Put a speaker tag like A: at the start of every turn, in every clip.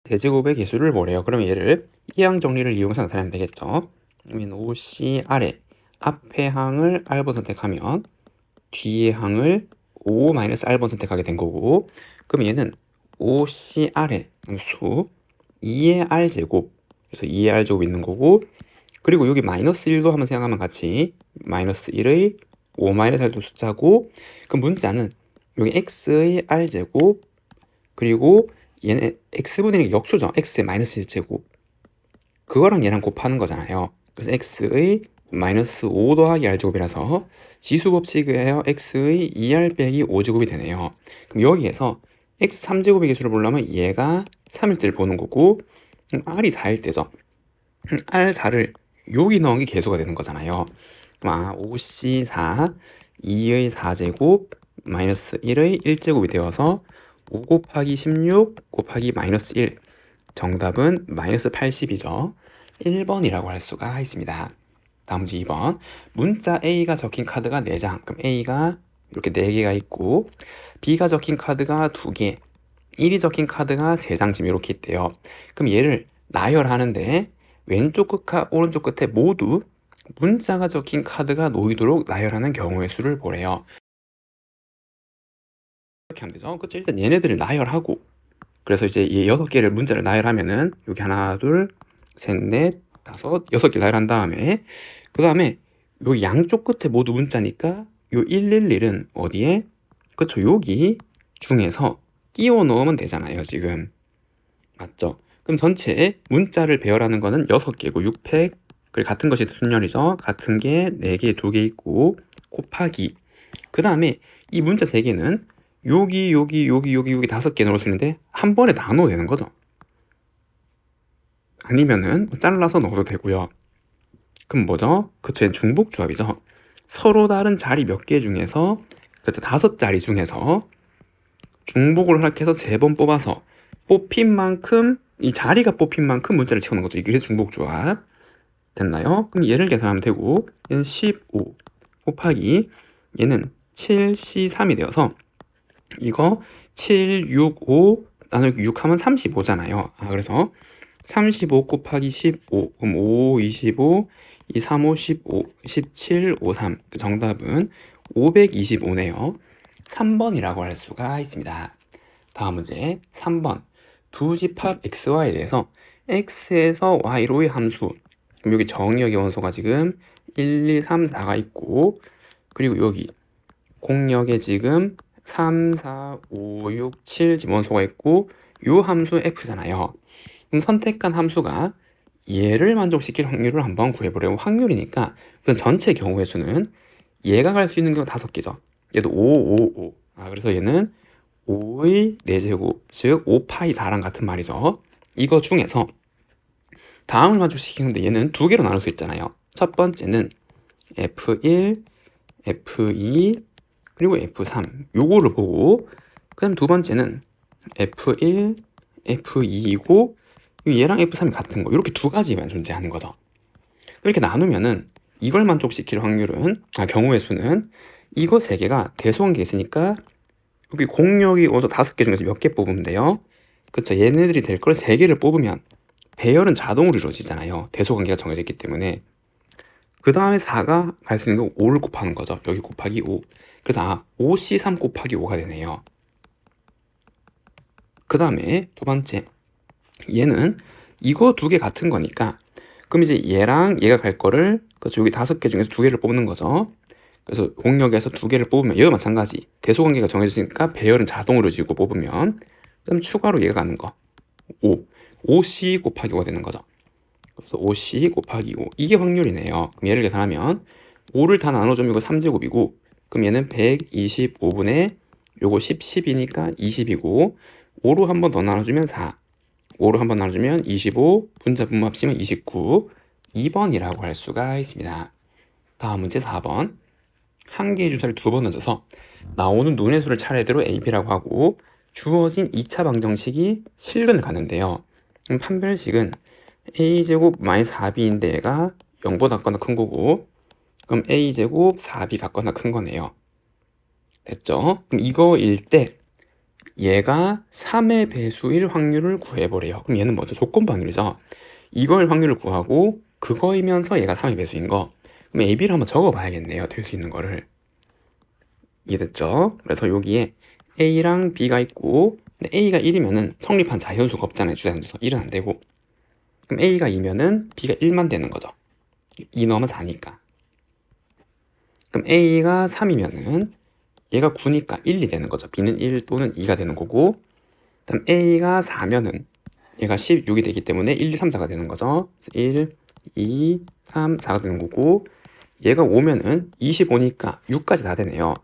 A: 대제곱의 개수를 보래요. 그러면 얘를 이항 정리를 이용해서 나타내면 되겠죠. 그러면 OC 아래 앞의 항을 R번 선택하면 뒤의 항을 O-R번 선택하게 된 거고, 그럼 얘는 OC 아래 수 2의 R제곱, 그래서 2의 R제곱 있는 거고, 그리고 여기 마이너스 1도 한번 생각하면 같이 마이너스 1의 5-R도 숫자고, 그 문자는 여기 X의 R제곱, 그리고 얘는 X분의 역수죠. X의 마이너스 1제곱. 그거랑 얘랑 곱하는 거잖아요. 그래서 X의 마이너스 5 더하기 R제곱이라서 지수 법칙에 의하여 X의 2R 빼기 5제곱이 되네요. 그럼 여기에서 X 3제곱의 개수를 보려면 얘가 3일 때를 보는 거고, R이 4일 때죠. R4를 여기 넣은 게 개수가 되는 거잖아요. 그럼 5C4 2의 4제곱 마이너스 1의 1제곱이 되어서 5 곱하기 16 곱하기 마이너스 1, 정답은 마이너스 80이죠. 1번이라고 할 수가 있습니다. 다음 문제 2번. 문자 A가 적힌 카드가 4장. 그럼 A가 이렇게 4개가 있고, B가 적힌 카드가 2개, 1이 적힌 카드가 3장 지금 이렇게 있대요. 그럼 얘를 나열하는데 왼쪽 끝과 오른쪽 끝에 모두 문자가 적힌 카드가 놓이도록 나열하는 경우의 수를 보래요. 이렇게 하면 되죠. 그쵸? 일단 얘네들을 나열하고, 그래서 이제 이 6개를 문자를 나열하면은 여기 하나, 둘, 셋, 넷, 다섯, 6개 나열한 다음에 그 다음에 요 양쪽 끝에 모두 문자니까 요 111은 어디에? 그쵸? 여기 중에서 끼워 넣으면 되잖아요, 지금. 맞죠? 그럼 전체 문자를 배열하는 거는 6개고 6팩, 그리고 같은 것이 순열이죠. 같은 게 4개, 2개 있고 곱하기, 그 다음에 이 문자 3개는 여기 5개 넣을 수 있는데 한 번에 다 넣어도 되는 거죠. 아니면은 잘라서 넣어도 되고요. 그럼 뭐죠? 그쵸, 중복조합이죠. 서로 다른 자리 몇 개 중에서, 그래서 5자리 중에서 중복을 허락해서 3번 뽑아서 뽑힌 만큼, 이 자리가 뽑힌 만큼 문자를 채우는 거죠. 이게 중복조합. 됐나요? 그럼 얘를 계산하면 되고, 얘는 15 곱하기 얘는 7C3이 되어서 이거 7, 6, 5 나누기 6 하면 35잖아요. 그래서 35 곱하기 15, 그럼 5, 25, 2, 3, 5, 15, 17, 5, 3. 그 정답은 525네요. 3번이라고 할 수가 있습니다. 다음 문제 3번. 두 집합 xy에 대해서 x에서 y로의 함수, 그럼 여기 정의역의 원소가 지금 1, 2, 3, 4가 있고, 그리고 여기 공역에 지금 3, 4, 5, 6, 7 지금 원소가 있고, 요 함수 f잖아요. 그럼 선택한 함수가 얘를 만족시킬 확률을 한번 구해보려고, 확률이니까 우선 전체 경우의 수는 얘가 갈 수 있는 경우 5개죠. 얘도 5, 5, 5. 그래서 얘는 5의 4제곱, 즉 5파이 4랑 같은 말이죠. 이거 중에서 다음을 만족시키는데 얘는 2개로 나눌 수 있잖아요. 첫 번째는 F1, F2, 그리고 F3 요거를 보고, 그 다음 두 번째는 F1, F2이고 얘랑 F3이 같은 거, 이렇게 두 가지만 존재하는 거죠. 이렇게 나누면은 이걸 만족시킬 확률은, 경우의 수는 이거 3개가 대소관계에 있으니까 여기 공역이 원소 5개 중에서 몇 개 뽑으면 돼요? 그쵸? 얘네들이 될 걸 3개를 뽑으면 배열은 자동으로 이루어지잖아요. 대소관계가 정해져 있기 때문에. 그 다음에 4가 갈 수 있는 거 5를 곱하는 거죠. 여기 곱하기 5. 그래서 5C3 곱하기 5가 되네요. 그 다음에 두 번째, 얘는 이거 2개 같은 거니까, 그럼 이제 얘랑 얘가 갈 거를, 그래서 여기 5개 중에서 2개를 뽑는 거죠. 그래서 공역에서 2개를 뽑으면 얘와 마찬가지 대소관계가 정해졌으니까 배열은 자동으로 지고 뽑으면, 그럼 추가로 얘가 가는 거 5C 곱하기 5가 되는 거죠. 그래서 5C 곱하기 5, 이게 확률이네요. 그럼 얘를 계산하면 5를 다 나눠주면 이거 3제곱이고, 그럼 얘는 125분의 요거 10이니까 20이고, 5로 한 번 더 나눠주면 4, 5로 한 번 나눠주면 25, 분자 분모 합치면 29, 2번이라고 할 수가 있습니다. 다음 문제 4번. 한 개의 주사를 2번 던져서 나오는 눈의 수를 차례대로 A, B라고 하고, 주어진 2차 방정식이 실근을 가는데요. 그럼 판별식은 A제곱 마이너스 4B인데 얘가 0보다 같거나 큰 거고, 그럼 A제곱 4B 같거나 큰 거네요. 됐죠? 그럼 이거일 때 얘가 3의 배수일 확률을 구해보래요. 그럼 얘는 뭐죠? 조건부 확률이죠. 이걸 확률을 구하고 그거이면서 얘가 3의 배수인 거. 그럼 AB를 한번 적어봐야겠네요. 될 수 있는 거를. 이해됐죠? 그래서 여기에 A랑 B가 있고, 근데 A가 1이면은 성립한 자연수가 없잖아요. 주자연수 1은 안 되고. 그럼 A가 2면은 B가 1만 되는 거죠. 2 넣으면 4니까. 그럼 A가 3이면은 얘가 9니까 1이 되는 거죠. B는 1 또는 2가 되는 거고, 그다음 A가 4면은 얘가 16이 되기 때문에 1, 2, 3, 4가 되는 거죠. 1, 2, 3, 4가 되는 거고, 얘가 5면은 25니까 6까지 다 되네요.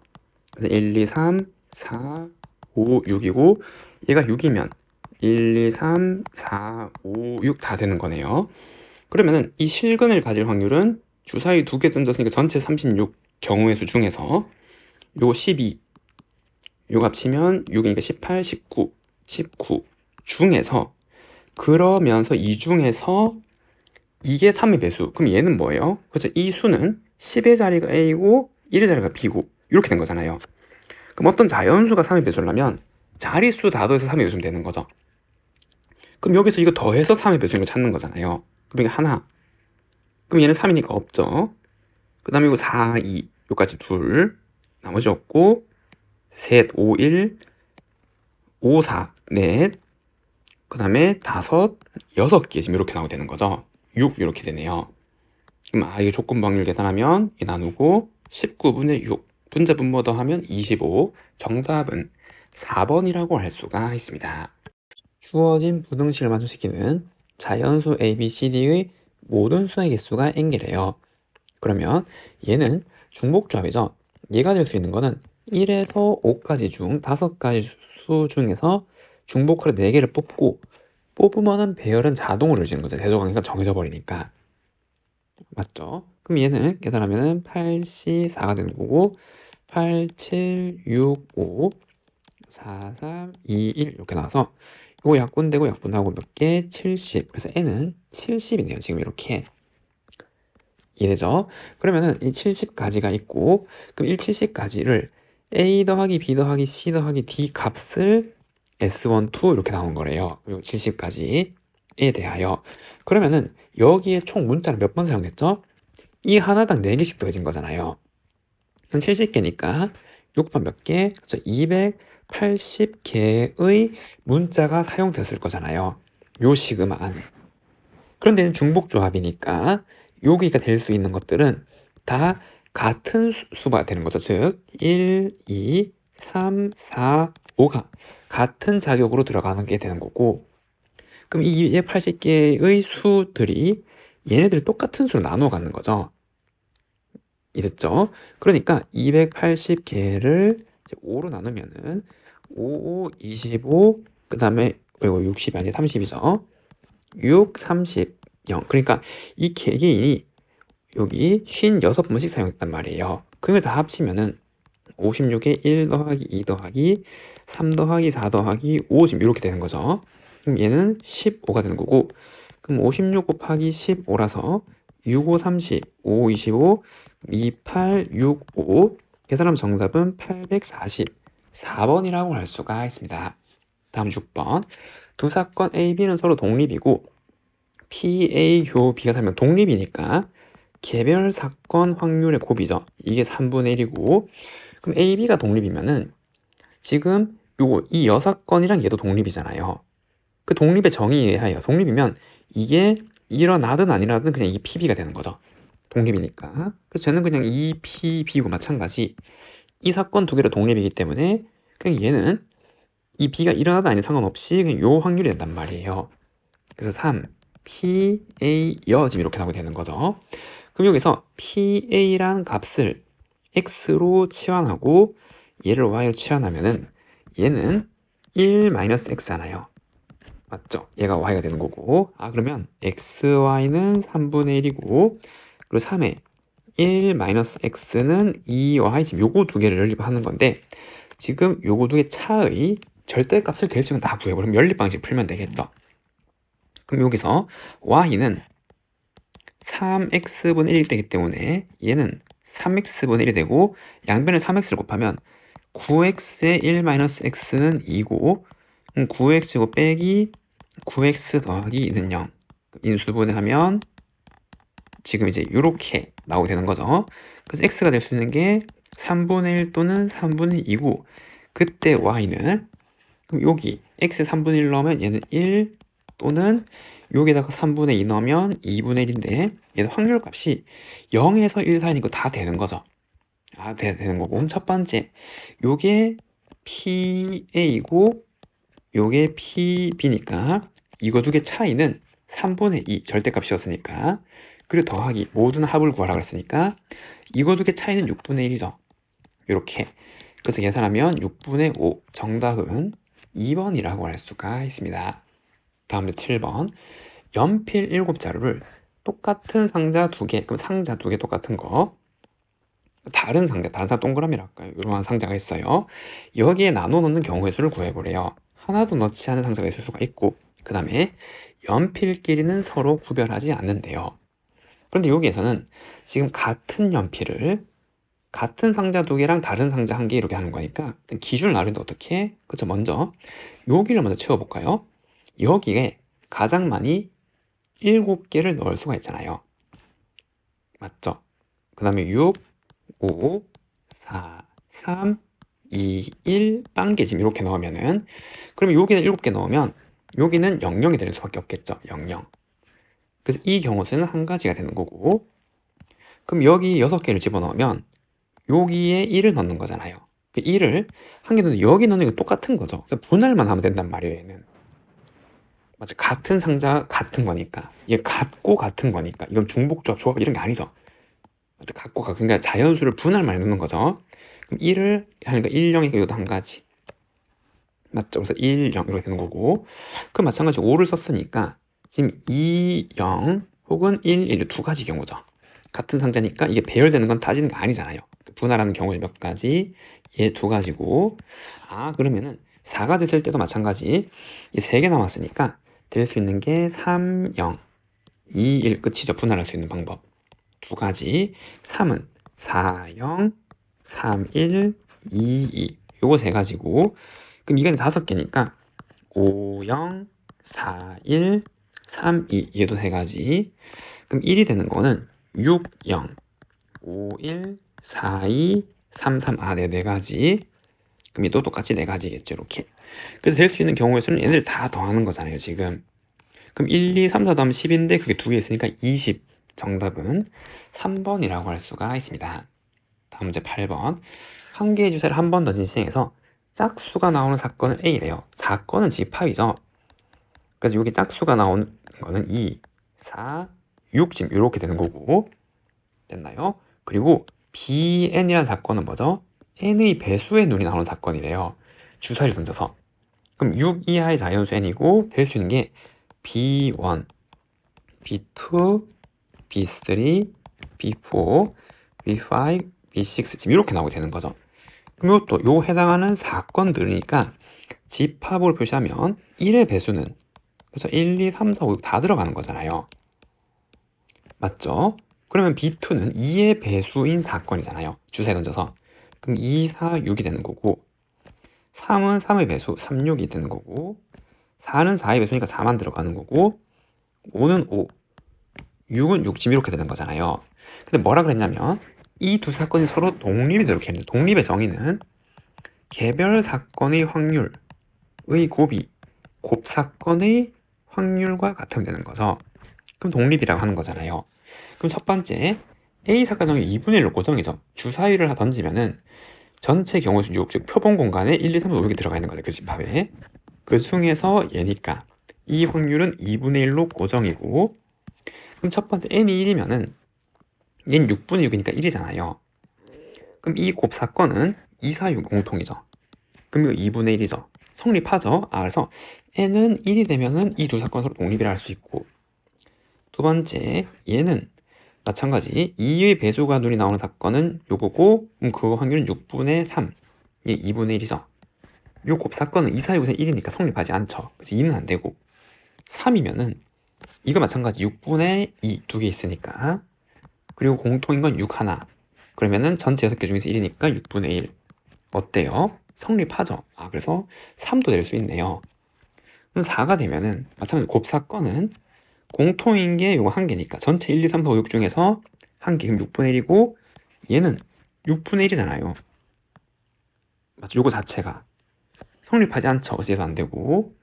A: 그래서 1, 2, 3, 4, 5, 6이고, 얘가 6이면 1, 2, 3, 4, 5, 6 다 되는 거네요. 그러면은 이 실근을 가질 확률은 주사위 2개 던졌으니까 전체 36 경우의 수 중에서 요 12, 요 합치면 6이니까 18, 19 중에서, 그러면서 이 중에서 이게 3의 배수. 그럼 얘는 뭐예요? 그렇죠. 이 수는 10의 자리가 A고 1의 자리가 B고 이렇게 된 거잖아요. 그럼 어떤 자연수가 3의 배수라면 자릿수 다 더해서 3의 배수면 되는 거죠. 그럼 여기서 이거 더해서 3의 배수인 거 찾는 거잖아요. 그럼 이게 하나. 그럼 얘는 3이니까 없죠. 그 다음에 이거 4, 2, 요까지 둘. 나머지 없고, 셋, 5, 1, 5, 4, 넷. 그 다음에 5, 6개 지금 이렇게 나오게 되는 거죠. 6 이렇게 되네요. 그럼 이게 조건부 확률 계산하면 이 나누고 19분의 6 분자 분모 더하면 25. 정답은 4번이라고 할 수가 있습니다. 주어진 부등식을 만족시키는 자연수 A, B, C, D의 모든 수의 개수가 n개래요. 그러면 얘는 중복조합이죠. 얘가 될 수 있는 거는 1에서 5까지 중 5가지 수 중에서 중복하를 4개를 뽑고, 뽑으면은 배열은 자동으로 이루어지는 거죠. 대조관계가 정해져 버리니까. 맞죠? 그럼 얘는 계산하면은 8C4가 되는 거고, 8, 7, 6, 5, 4, 3, 2, 1 이렇게 나와서 이거 약분되고 약분하고 몇 개? 70. 그래서 n은 70이네요. 지금 이렇게. 이래죠. 그러면은 이 70가지가 있고, 그럼 1, 70가지를 A 더하기 B 더하기 C 더하기 D 값을 S1, 2 이렇게 나온 거래요. 그리고 70가지에 대하여. 그러면은 여기에 총 문자는 몇 번 사용됐죠? 이 하나당 4개씩 더해진 거잖아요. 그럼 70개니까 6번 몇 개? 그렇죠. 280개의 문자가 사용됐을 거잖아요. 요 시그마 안에. 그런데 중복조합이니까 여기가 될 수 있는 것들은 다 같은 수가 되는 거죠. 즉 1, 2, 3, 4, 5가 같은 자격으로 들어가는 게 되는 거고, 그럼 이 280개의 수들이 얘네들 똑같은 수로 나누어 가는 거죠. 이랬죠? 그러니까 280개를 5로 나누면은 5, 5, 25, 그 다음에 이거 60이 아니라 30이죠. 6, 30, 0. 그러니까 이 개개인이 여기 56번씩 사용했단 말이에요. 그걸 다 합치면은 56에 1 더하기 2 더하기 3 더하기 4 더하기 5 지금 이렇게 되는 거죠. 그럼 얘는 15가 되는 거고, 그럼 56 곱하기 15라서 6, 5, 30, 5, 25, 2, 8, 6, 5. 계산하면 정답은 844번이라고 할 수가 있습니다. 다음 6번. 두 사건 A, B는 서로 독립이고 P, A, 교, B가 살면 독립이니까 개별 사건 확률의 곱이죠. 이게 3분의 1이고, 그럼 A, B가 독립이면은 지금 요거 이 여사건이랑 얘도 독립이잖아요. 그 독립의 정의에 하여 독립이면 이게 일어나든 안 일어나든 그냥 이 PB가 되는 거죠. 독립이니까. 그래서 쟤는 그냥 이 PB고 마찬가지. 이 사건 두 개로 독립이기 때문에 그냥 얘는 이 B가 일어나든 아니든 상관없이 그냥 요 확률이 된단 말이에요. 그래서 3, PA 여 지금 이렇게 나오게 되는 거죠. 그럼 여기서 PA란 값을 X로 치환하고 얘를 Y로 치환하면은 얘는 1-X잖아요. 맞죠? 얘가 Y가 되는 거고, 그러면 XY는 3분의 1이고, 그리고 3에 1-X는 2Y, 지금 요거 두 개를 연립하는 건데, 지금 요거 두 개 차의 절대값을 대충 다 구해버리면 연립방식 풀면 되겠죠. 그럼 여기서 Y는 3x분의 1이 되기 때문에 얘는 3x분의 1이 되고, 양변에 3x를 곱하면 9x의 1-x는 2고 9x고 빼기 9x 더하기 2는 0. 인수분해하면 지금 이제 이렇게 나오게 되는 거죠. 그래서 x가 될 수 있는 게 3분의 1 또는 3분의 2고 그때 y는 그럼 여기 x 3분의 1 넣으면 얘는 1 또는 여기다가 3분의 2 넣으면 2분의 1인데 얘는 확률 값이 0에서 1 사이니까 다 되는 거죠. 되는 거고. 그럼 첫 번째 요게 PA이고 요게 PB니까 이거 두 개 차이는 3분의 2 절대값이었으니까 그리고 더하기 모든 합을 구하라고 했으니까 이거 두 개 차이는 6분의 1이죠. 이렇게 그래서 계산하면 6분의 5 정답은 2번이라고 할 수가 있습니다. 다음 7번 연필 7자루를 똑같은 상자 2개 그럼 상자 2개 똑같은 거 다른 상자 동그라미라 할까요? 이러한 상자가 있어요. 여기에 나눠 넣는 경우의 수를 구해보래요. 하나도 넣지 않은 상자가 있을 수가 있고 그 다음에 연필끼리는 서로 구별하지 않는데요. 그런데 여기에서는 지금 같은 연필을 같은 상자 2개랑 다른 상자 1개 이렇게 하는 거니까 기준을 나누는데 어떻게? 그쵸, 먼저 여기를 먼저 채워볼까요? 여기에 가장 많이 7개를 넣을 수가 있잖아요. 맞죠? 그 다음에 6, 5, 4, 3, 2, 1 빵개 지금 이렇게 넣으면은 그러면 여기는 7개 넣으면 여기는 00이 될 수밖에 없겠죠. 00. 그래서 이 경우 수는 한 가지가 되는 거고 그럼 여기 6개를 집어넣으면 여기에 1을 넣는 거잖아요. 1을 한 개 넣는 여기 넣는 게 똑같은 거죠. 분할만 하면 된단 말이에요. 얘는 맞아, 같은 상자 같은 거니까 얘 같고 같은 거니까 이건 중복조합 조합 이런 게 아니죠. 맞아, 같고 같은 그러니까 자연수를 분할만 넣는 거죠. 그럼 1을 하니까 1, 0이니까 이것도 한 가지 맞죠? 그래서 1, 0 이렇게 되는 거고 그 마찬가지로 5를 썼으니까 지금 2, 0 혹은 1, 1 두 가지 경우죠. 같은 상자니까 이게 배열되는 건 따지는 게 아니잖아요. 분할하는 경우에 몇 가지 얘 두 가지고 그러면은 4가 됐을 때도 마찬가지 이 3개 남았으니까 될 수 있는 게 3, 0 2, 1 끝이죠. 분할할 수 있는 방법 두 가지 3은 4, 0 3, 1 2, 2 요거 세 가지고 그럼 이건 5개니까 5, 0 4, 1 3, 2 얘도 세 가지 그럼 1이 되는 거는 6, 0 5, 1 4, 2 3, 3 네 가지 그럼 얘도 똑같이 네 가지겠죠. 이렇게 그래서 될 수 있는 경우의 수는 얘들 다 더하는 거잖아요. 지금 그럼 1, 2, 3, 4 더하면 10인데 그게 두 개 있으니까 20 정답은 3번이라고 할 수가 있습니다. 다음 문제 8번 한 개의 주사를 한 번 던진 시행에서 짝수가 나오는 사건은 A래요. 사건은 집합이죠. 그래서 여기 짝수가 나오는 거는 2, 4, 6 지금 이렇게 되는 거고 됐나요? 그리고 BN이라는 사건은 뭐죠? N의 배수의 눈이 나오는 사건이래요. 주사위를 던져서 그럼 6 이하의 자연수 N이고 될 수 있는 게 B1, B2, B3, B4, B5, B6 지금 이렇게 나오게 되는 거죠. 그럼 이것도 요 해당하는 사건들이니까 집합으로 표시하면 1의 배수는 그래서 1, 2, 3, 4, 5, 6 다 들어가는 거잖아요. 맞죠? 그러면 B2는 2의 배수인 사건이잖아요. 주사에 던져서. 그럼 2, 4, 6이 되는 거고 3은 3의 배수, 3, 6이 되는 거고 4는 4의 배수니까 4만 들어가는 거고 5는 5, 6은 6 지금 이렇게 되는 거잖아요. 근데 뭐라 그랬냐면 이 두 사건이 서로 독립이 이렇게 했는데 독립의 정의는 개별 사건의 확률의 곱이 곱사건의 확률과 같으면 되는 거죠. 그럼 독립이라고 하는 거잖아요. 그럼 첫 번째 A 사건의 2분의 1로 고정이죠. 주사위를 던지면은 전체 경우수 6, 즉 표본 공간에 1, 2, 3, 4, 5, 6이 들어가 있는 거죠. 그 집합에. 그 중에서 얘니까 이 확률은 2분의 1로 고정이고 그럼 첫 번째 n이 1이면은 얘는 6분의 6이니까 1이잖아요. 그럼 이 곱사건은 2, 4, 6 공통이죠. 그럼 이거 2분의 1이죠. 성립하죠. 그래서 n은 1이 되면은 이 두 사건 서로 독립이라 할 수 있고 두 번째 얘는 마찬가지 2의 배수가 눈이 나오는 사건은 요거고 그 확률은 6분의 3 얘 2분의 1이죠. 요 곱사건은 2, 4, 6에서 1이니까 성립하지 않죠. 그래서 2는 안 되고 3이면은 이거 마찬가지 6분의 2 두 개 있으니까 그리고 공통인 건 6 하나 그러면은 전체 6개 중에서 1이니까 6분의 1 어때요? 성립하죠? 그래서 3도 될 수 있네요. 그럼 4가 되면은 마찬가지로 곱사건은 공통인 게 요거 한 개니까 전체 1, 2, 3, 4, 5, 6 중에서 한 개, 그럼 6분의 1이고 얘는 6분의 1이잖아요. 맞죠? 요거 자체가 성립하지 않죠. 어디에서 안 되고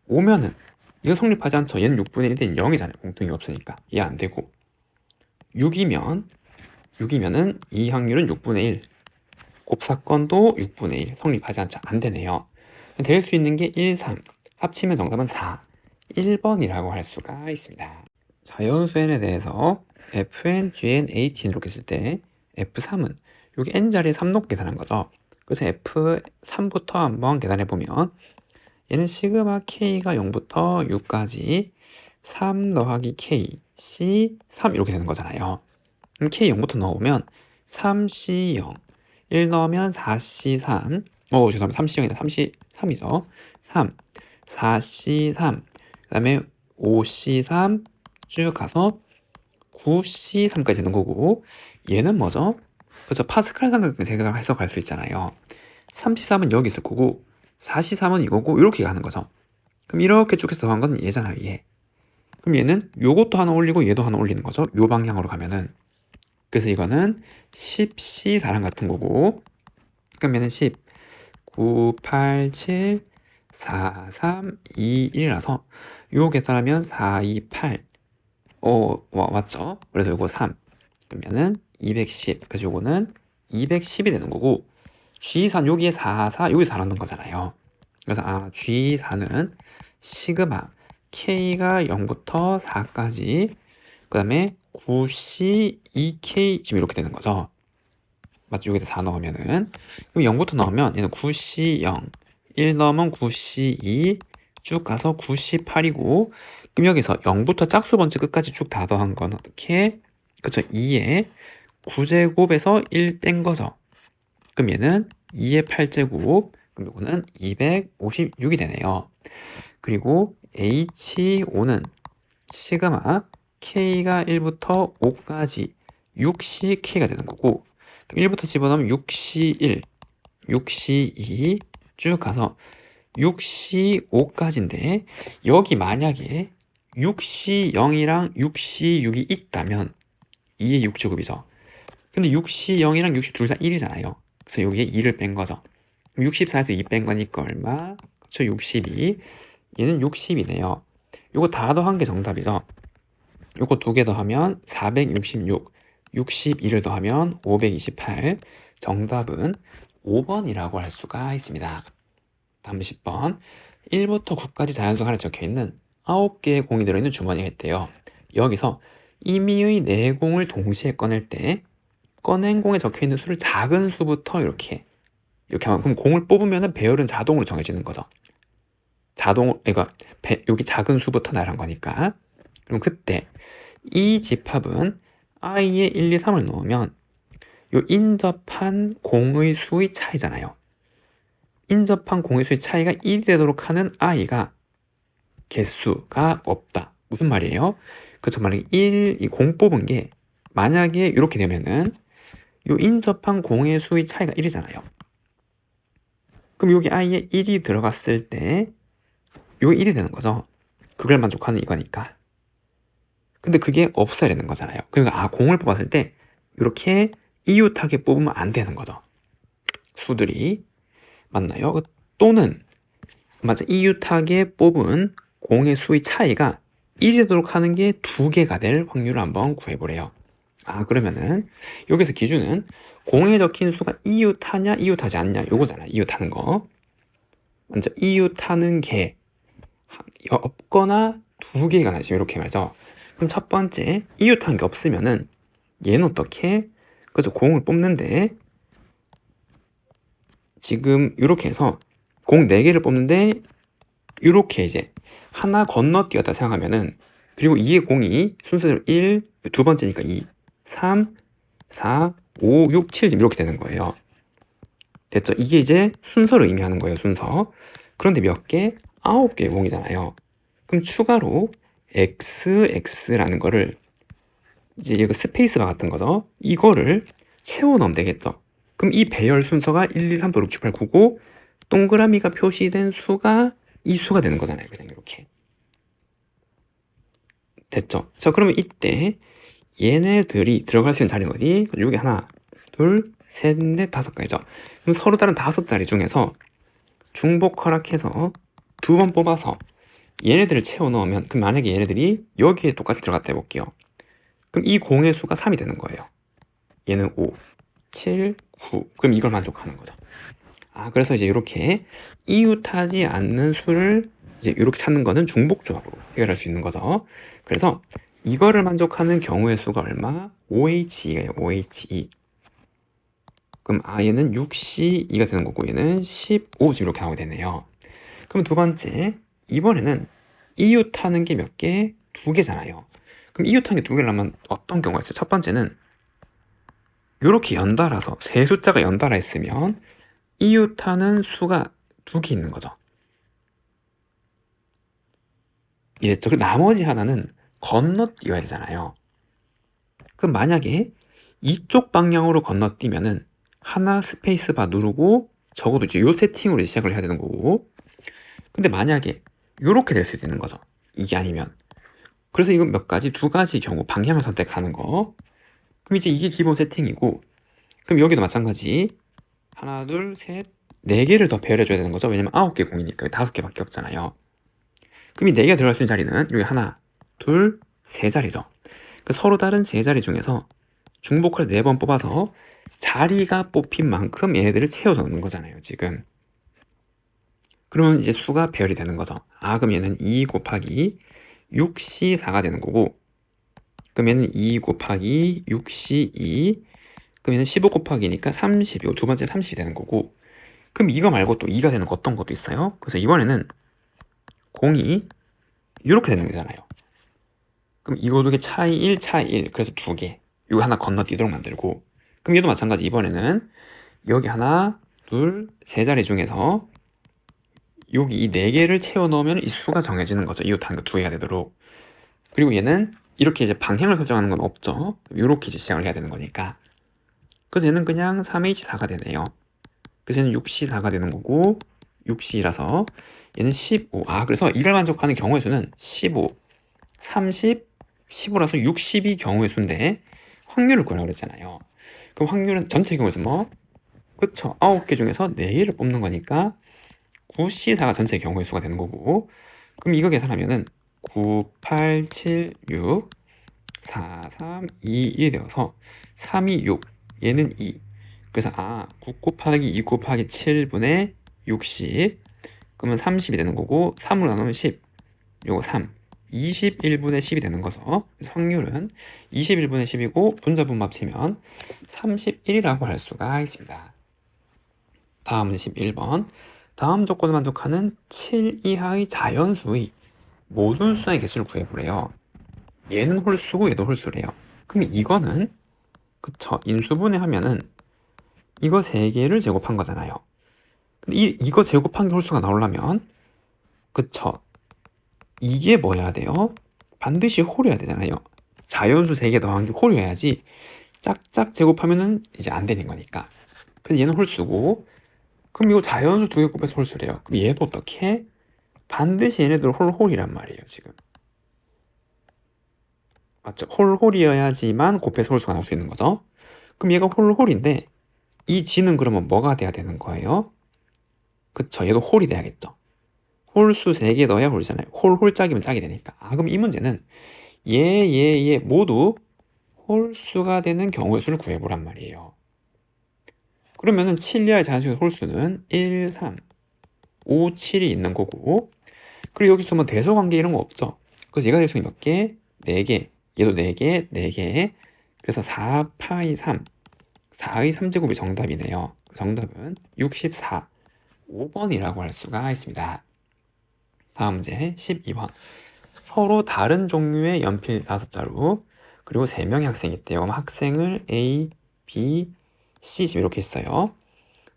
A: 5면은 이거 성립하지 않죠. 얘는 6분의 1인 0이잖아요. 공통이 없으니까 얘 안 되고 6이면은 이 확률은 6분의 1 곱사건도 6분의 1 성립하지 않죠. 안 되네요. 될 수 있는 게 1, 3 합치면 정답은 4 1번이라고 할 수가 있습니다. 자연수N에 대해서 fn, gn, hn 이렇게 쓸 때 f3은 여기 n자리에 3 놓고 계산한 거죠. 그래서 f3부터 한번 계산해 보면 얘는 시그마 k가 0부터 6까지 3 더하기 k, c, 3 이렇게 되는 거잖아요. 그럼 k 0부터 넣어보면 3c 0, 1 넣으면 4c 3, 죄송합니다. 3c 0이다. 3c3이죠. 3, 4c 3, 그 다음에 5c 3 쭉 가서 9c3까지 되는 거고 얘는 뭐죠? 그렇죠. 파스칼 삼각형 제가 해석할 수 있잖아요. 3c3은 여기 있을 거고 4c3은 이거고 이렇게 가는 거죠. 그럼 이렇게 쭉 해서 더한 건 얘잖아요. 얘. 그럼 얘는 요것도 하나 올리고 얘도 하나 올리는 거죠. 요 방향으로 가면은. 그래서 이거는 10c4랑 같은 거고 그럼 얘는 10, 9, 8, 7, 4, 3, 2, 1이라서 요 계산하면 4, 2, 8 맞죠? 그래서 요거 3 그러면은 210 그래서 요거는 210이 되는 거고 G4는 여기에 4, 4 여기 4 넣는 거잖아요. 그래서 G4는 시그마 K가 0부터 4까지 그 다음에 9C 2K 지금 이렇게 되는 거죠. 맞죠? 여기다 4 넣으면은 그럼 0부터 넣으면 얘는 9C 0 1 넣으면 9C 2 쭉 가서 9C 8이고 그럼 여기서 0부터 짝수 번째 끝까지 쭉 다 더한 건 어떻게? 그쵸? 2의 9제곱에서 1 뺀 거죠. 그럼 얘는 2의 8제곱 그럼 이거는 256이 되네요. 그리고 H5는 시그마 K가 1부터 5까지 6CK가 되는 거고 그럼 1부터 집어넣으면 6C1, 6C2 쭉 가서 6C5까지인데 여기 만약에 6C0이랑 6C6이 있다면 2의 6제곱이죠. 근데 6C0이랑 60 둘 다 1이잖아요. 그래서 여기에 2를 뺀 거죠. 64에서 2 뺀 거니까 얼마? 그쵸, 62. 얘는 60이네요. 요거 다 더한 게 정답이죠. 요거 두 개 더하면 466, 62를 더하면 528. 정답은 5번이라고 할 수가 있습니다. 다음 10번. 1부터 9까지 자연수가 하나 적혀있는 9개의 공이 들어있는 주머니가 있대요. 여기서 임의의 4공을 동시에 꺼낼 때 꺼낸 공에 적혀있는 수를 작은 수부터 이렇게 하면 그럼 공을 뽑으면 배열은 자동으로 정해지는 거죠. 그러니까 여기 작은 수부터 나란 거니까. 그럼 그때 이 집합은 i의 1, 2, 3을 넣으면 요 인접한 공의 수의 차이잖아요. 인접한 공의 수의 차이가 1이 되도록 하는 i가 개수가 없다. 무슨 말이에요? 그렇죠. 만약에 이 공 뽑은 게 만약에 이렇게 되면은 요 인접한 공의 수의 차이가 1이잖아요. 그럼 여기 i에 1이 들어갔을 때 요게 1이 되는 거죠. 그걸 만족하는 이거니까. 근데 그게 없어야 되는 거잖아요. 그러니까 공을 뽑았을 때 이렇게 이웃하게 뽑으면 안 되는 거죠. 수들이. 맞나요? 또는 맞아, 이웃하게 뽑은 공의 수의 차이가 1이 되도록 하는 게 2개가 될 확률을 한번 구해보래요. 그러면은 여기서 기준은 공에 적힌 수가 이웃하냐 이웃하지 않냐 요거잖아. 이웃하는 거. 먼저 이웃하는 게 없거나 2개가 나시면 이렇게 말이죠. 그럼 첫 번째 이웃한 게 없으면은 얘는 어떻게? 그래서 공을 뽑는데 지금 이렇게 해서 공 4개를 뽑는데 이렇게 이제 하나 건너뛰었다 생각하면은 그리고 2의 공이 순서대로 1, 두 번째니까 2, 3, 4, 5, 6, 7 지금 이렇게 되는 거예요. 됐죠? 이게 이제 순서를 의미하는 거예요. 순서. 그런데 몇 개? 9개의 공이잖아요. 그럼 추가로 x라는 거를 이제 이거 스페이스바 같은 거죠. 이거를 채워 넣으면 되겠죠. 그럼 이 배열 순서가 1, 2, 3, 4, 6, 7, 8, 9고 동그라미가 표시된 수가 이 수가 되는 거잖아요. 그냥 이렇게. 됐죠? 자, 그러면 이때 얘네들이 들어갈 수 있는 자리는 어디? 여기 하나, 둘, 셋, 넷, 다섯 가지죠. 그럼 서로 다른 다섯 자리 중에서 중복 허락해서 두 번 뽑아서 얘네들을 채워 넣으면, 그럼 만약에 얘네들이 여기에 똑같이 들어갔다 해볼게요. 그럼 이 공의 수가 3이 되는 거예요. 얘는 5, 7, 9. 그럼 이걸 만족하는 거죠. 그래서 이제 이렇게 이웃하지 않는 수를 이제 이렇게 찾는 거는 중복조합으로 해결할 수 있는 거죠. 그래서 이거를 만족하는 경우의 수가 얼마? OHE예요. OHE. 그럼 얘는 6C2가 되는 거고 얘는 15 지금 이렇게 나오게 되네요. 그럼 두 번째, 이번에는 이웃하는 게 몇 개? 2개잖아요. 그럼 이웃하는 게 2개를 하면 어떤 경우가 있어요? 첫 번째는 이렇게 연달아서 세 숫자가 연달아 있으면 이웃하는 수가 2개 있는 거죠. 이랬죠. 그 나머지 하나는 건너뛰어야 되잖아요. 그럼 만약에 이쪽 방향으로 건너뛰면은 하나 스페이스바 누르고 적어도 이제 요 세팅으로 시작을 해야 되는 거고, 근데 만약에 이렇게 될 수도 있는 거죠. 이게 아니면. 그래서 이건 몇 가지, 두 가지 경우 방향을 선택하는 거. 그럼 이제 이게 기본 세팅이고, 그럼 여기도 마찬가지. 하나, 둘, 셋, 네 개를 더 배열해줘야 되는 거죠. 왜냐면 9개 공이니까 5개밖에 없잖아요. 그럼 이 4개가 들어갈 수 있는 자리는 여기 하나, 둘, 세 자리죠. 그러니까 서로 다른 세 자리 중에서 중복을 4번 뽑아서 자리가 뽑힌 만큼 얘네들을 채워서 넣는 거잖아요, 지금. 그러면 이제 수가 배열이 되는 거죠. 그럼 얘는 2 곱하기 6C4가 되는 거고, 그럼 얘는 2 곱하기 6C2, 그럼 얘는 15 곱하기니까 30이고 두 번째 30이 되는 거고, 그럼 이거 말고 또 2가 되는 어떤 것도 있어요. 그래서 이번에는 공이 이렇게 되는 거잖아요. 그럼 이거 2개 차이 1, 차이 1, 그래서 2개. 이거 하나 건너뛰도록 만들고, 그럼 얘도 마찬가지. 이번에는 여기 하나, 둘, 세 자리 중에서 여기 이 4개를 채워 넣으면 이 수가 정해지는 거죠. 이웃하는 거 2개가 되도록. 그리고 얘는 이렇게 이제 방향을 설정하는 건 없죠. 이렇게 이제 시작을 해야 되는 거니까. 그래서 얘는 그냥 3H4가 되네요. 그래서 얘는 6C4가 되는 거고, 6C라서 얘는 15. 그래서 이걸 만족하는 경우의 수는 15, 30, 15라서 60이 경우의 수인데 확률을 구하라고 그랬잖아요. 그럼 확률은 전체 경우에서 뭐? 그쵸. 9개 중에서 4개를 뽑는 거니까 9C4가 전체 경우의 수가 되는 거고, 그럼 이거 계산하면은 9, 8, 7, 6, 4, 3, 2, 1이 되어서 3, 2, 6, 얘는 2. 그래서 9 곱하기 2 곱하기 7분의 60, 그러면 30이 되는 거고 3으로 나누면 10, 요거 3, 21분의 10이 되는 거죠. 그래서 확률은 21분의 10이고 분자분모 합치면 31이라고 할 수가 있습니다. 다음 문제 11번. 다음 조건을 만족하는 7 이하의 자연수의 모든 수의 개수를 구해보래요. 얘는 홀수고 얘도 홀수래요. 그럼 이거는 그쵸, 인수분해 하면은 이거 3개를 제곱한 거잖아요. 근데 이거 제곱한 게 홀수가 나오려면 그쵸, 이게 뭐여야 돼요? 반드시 홀이어야 되잖아요. 자연수 3개 더한 게 홀이어야지 짝짝 제곱하면은 이제 안 되는 거니까. 그래서 얘는 홀수고, 그럼 이거 자연수 2개 곱해서 홀수래요. 그럼 얘도 어떻게? 반드시 얘네들 홀이란 말이에요, 지금. 맞죠? 홀이어야지만 곱해서 홀수가 나올 수 있는 거죠. 그럼 얘가 홀인데 이 G는 그러면 뭐가 돼야 되는 거예요? 그쵸, 얘도 홀이 돼야겠죠. 홀수 3개 넣어야 홀이잖아요. 홀짝이면 짝이 되니까. 그럼 이 문제는 얘 모두 홀수가 되는 경우의 수를 구해보란 말이에요. 그러면은 7 이하의 자연수의 홀수는 1, 3, 5, 7이 있는 거고, 그리고 여기서 뭐 대소관계 이런 거 없죠. 그래서 얘가 될 수 있는 몇 개? 4개. 얘도 4개, 4개. 그래서 4 파이 3, 4의 3제곱이 정답이네요. 정답은 64, 5번이라고 할 수가 있습니다. 다음 문제 12번. 서로 다른 종류의 연필 5자루 그리고 3명의 학생이 있대요. 그럼 학생을 A, B, C 지금 이렇게 있어요.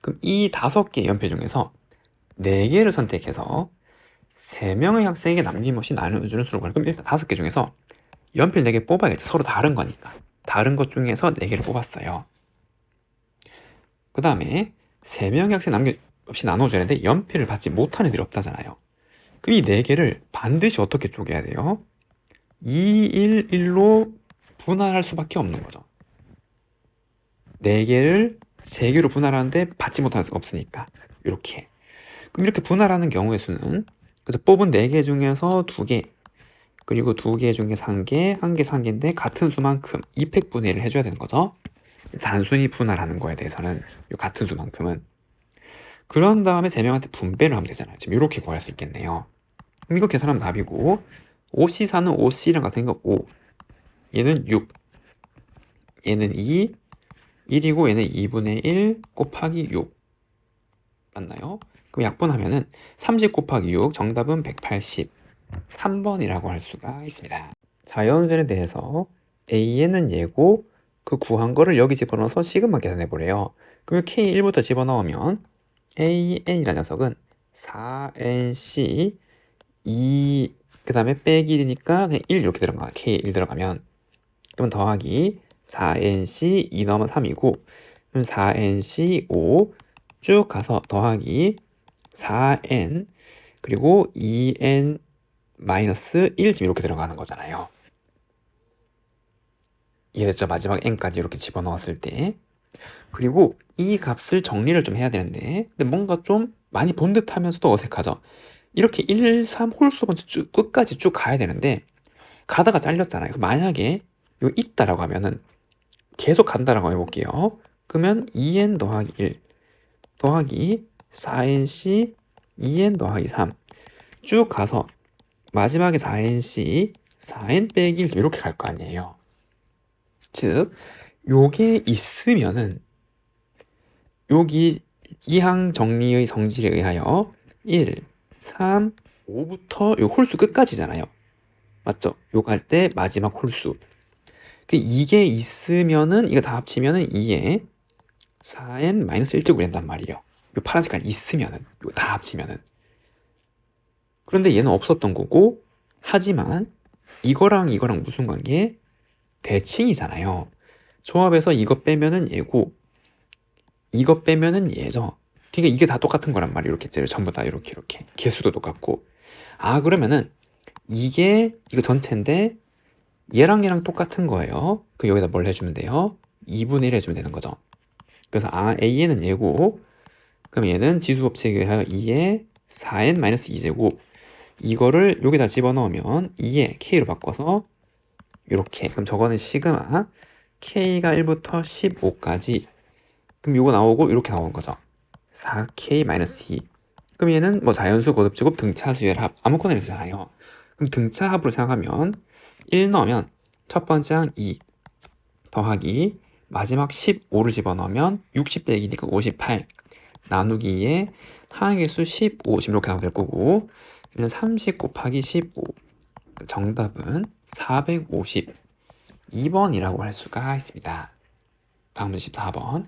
A: 그럼 이 5개의 연필 중에서 4개를 선택해서 3명의 학생에게 남김없이 나눠주는 수를 구하는. 그럼 일단 5개 중에서 연필 4개 뽑아야겠죠. 서로 다른 거니까. 다른 것 중에서 4개를 뽑았어요. 그 다음에 3명의 학생 남김없이 나눠줘야 되는데 연필을 받지 못한 애들이 없다잖아요. 그럼 이 4개를 반드시 어떻게 쪼개야 돼요? 2, 1, 1로 분할할 수밖에 없는 거죠. 4개를 3개로 분할하는데 받지 못할 수가 없으니까 이렇게. 그럼 이렇게 분할하는 경우의 수는 그래서 뽑은 4개 중에서 2개, 그리고 2개 중에서 1개, 1개, 1개인데 같은 수만큼 이펙분해를 해줘야 되는 거죠. 단순히 분할하는 거에 대해서는 이 같은 수만큼은. 그런 다음에 3명한테 분배를 하면 되잖아요. 지금 이렇게 구할 수 있겠네요. 그럼 이거 계산하면 답이고, OC4는 OC랑 같은 거 5, 얘는 6, 얘는 2, 1이고 얘는 2분의 1 곱하기 6 맞나요? 그럼 약분하면은 30 곱하기 6 정답은 180 3번이라고 할 수가 있습니다. 자연수에 대해서 A에는 얘고 그 구한 거를 여기 집어넣어서 시그마 계산해 보래요. 그러면 K1부터 집어넣으면 AN이라는 녀석은 4NC 2 그 다음에 빼기 1이니까 그냥 1 이렇게 들어가. K1 들어가면 그러면 더하기 4NC 2 넣으면 3이고 그럼 4NC 5 쭉 가서 더하기 4N 그리고 2N 마이너스 1 지금 이렇게 들어가는 거잖아요. 이해됐죠? 마지막 n까지 이렇게 집어넣었을 때. 그리고 이 값을 정리를 좀 해야 되는데 근데 뭔가 좀 많이 본 듯 하면서도 어색하죠. 이렇게 1, 3 홀수부터 쭉 끝까지 쭉 가야 되는데 가다가 잘렸잖아요. 만약에 이거 있다라고 하면은 계속 간다라고 해볼게요. 그러면 2n 더하기 1 더하기 4nc 2n 더하기 3 쭉 가서 마지막에 4nc 4n 빼기 1 이렇게 갈 거 아니에요. 즉 요게 있으면은 여기 이항 정리의 성질에 의하여 1, 3, 5부터 요 홀수 끝까지잖아요. 맞죠? 요거 할 때 마지막 홀수. 이게 있으면은 이거 다 합치면은 2에 4n 마이너스 1제곱이 된단 말이에요. 요 파란색깔 있으면은 이거 다 합치면은. 그런데 얘는 없었던 거고 하지만 이거랑 이거랑 무슨 관계? 대칭이잖아요. 조합해서 이거 빼면은 얘고 이거 빼면은 얘죠. 그러니까 이게 다 똑같은 거란 말이에요. 이렇게 전부 다 이렇게 개수도 똑같고. 아 그러면은 이게 이거 전체인데 얘랑 얘랑 똑같은 거예요. 그 여기다 뭘 해주면 돼요? 2분의 1 해주면 되는 거죠. 그래서 A는 얘고 그럼 얘는 지수법칙에 의하여 2에 4n-2제곱 이거를 여기다 집어넣으면 2에 K로 바꿔서 이렇게 그럼 저거는 시그마 K가 1부터 15까지 그럼 이거 나오고 이렇게 나오는 거죠. 4K-2 그럼 얘는 뭐 자연수, 거듭제곱, 등차수열 합 아무거나 해도 되잖아요. 그럼 등차합으로 생각하면 1 넣으면 첫 번째 항 2 더하기 마지막 15를 집어넣으면 60 빼기니까 58 나누기 2에 항의수 15 지금 이렇게 나오면 될 거고 얘는 30 곱하기 15 정답은 452번이라고 할 수가 있습니다. 다음은 14번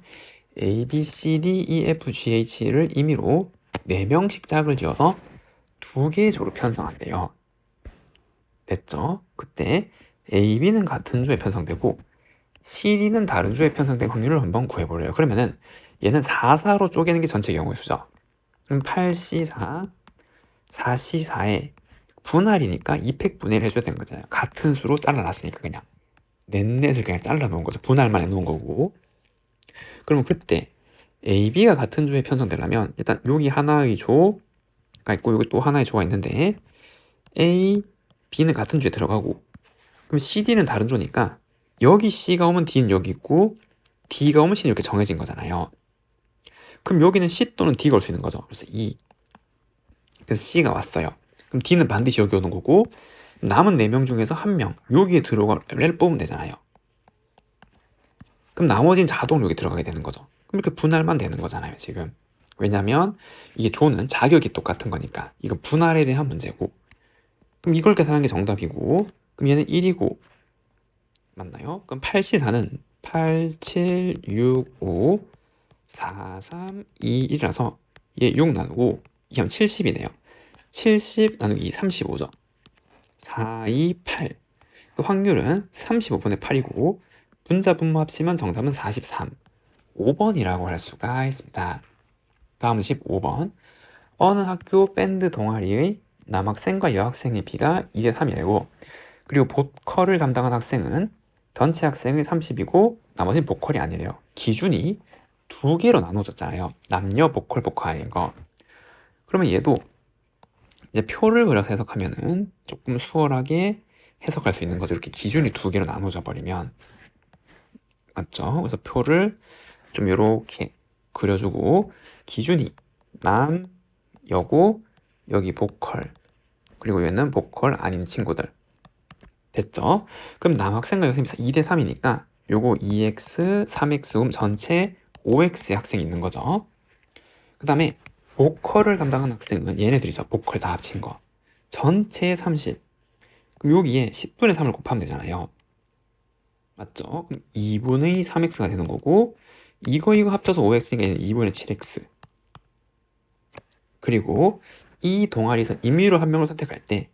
A: A, B, C, D, E, F, G, H를 임의로 4명씩 짝을 지어서 2개의 조로 편성한대요. 됐죠? 그때 A, B는 같은 조에 편성되고 C, D는 다른 조에 편성될 확률을 한번 구해보래요. 그러면은 얘는 4, 4로 쪼개는 게 전체 경우의 수죠. 그럼 8C4, 4C4에 분할이니까 2팩 분해를 해줘야 되는 거잖아요. 같은 수로 잘라놨으니까 그냥 넷넷을 그냥 잘라놓은 거죠. 분할만 해놓은 거고. 그러면 그때 A, B가 같은 조에 편성되려면 일단 여기 하나의 조가 있고 여기 또 하나의 조가 있는데 A, B는 같은 조에 들어가고 그럼 C, D는 다른 조니까 여기 C가 오면 D는 여기 있고 D가 오면 C는 이렇게 정해진 거잖아요. 그럼 여기는 C 또는 D가 올 수 있는 거죠. 그래서 2 그래서 C가 왔어요. 그럼 D는 반드시 여기 오는 거고 남은 4명 중에서 1명 여기에 들어갈 애를 뽑으면 되잖아요. 그럼 나머지는 자동으로 여기 들어가게 되는 거죠. 그럼 이렇게 분할만 되는 거잖아요 지금. 왜냐면 이게 조는 자격이 똑같은 거니까 이거 분할에 대한 문제고 그럼 이걸 계산하는 게 정답이고 그럼 얘는 1이고 맞나요? 그럼 8C4는 8, 7, 6, 5 4, 3, 2, 1이라서 얘 6 나누고 이게 하면 70이네요 70 나누기 2, 35죠 4, 2, 8 그 확률은 35분의 8이고 분자 분모 합치면 정답은 43 15번이라고 할 수가 있습니다. 다음은 15번. 어느 학교 밴드 동아리의 남학생과 여학생의 비가 2대 3이고 그리고 보컬을 담당한 학생은 전체 학생의 30이고 나머지는 보컬이 아니래요. 기준이 두 개로 나눠졌잖아요. 남녀 보컬 아닌 거. 그러면 얘도 이제 표를 그려서 해석하면은 조금 수월하게 해석할 수 있는 거죠. 이렇게 기준이 두 개로 나눠져 버리면. 맞죠? 그래서 표를 좀 이렇게 그려주고 기준이 남, 여고, 여기 보컬, 그리고 얘는 보컬 아닌 친구들. 됐죠? 그럼 남학생과 여학생이 2대 3이니까 요거 2x, 3x 전체 5x의 학생이 있는 거죠. 그 다음에 보컬을 담당한 학생은 얘네들이죠. 보컬 다 합친 거. 전체 30. 그럼 여기에 10분의 3을 곱하면 되잖아요. 맞죠? 그럼 2분의 3x가 되는 거고 이거 합쳐서 5x니까 얘는 2분의 7x. 그리고 이 동아리에서 임의로 한 명을 선택할 때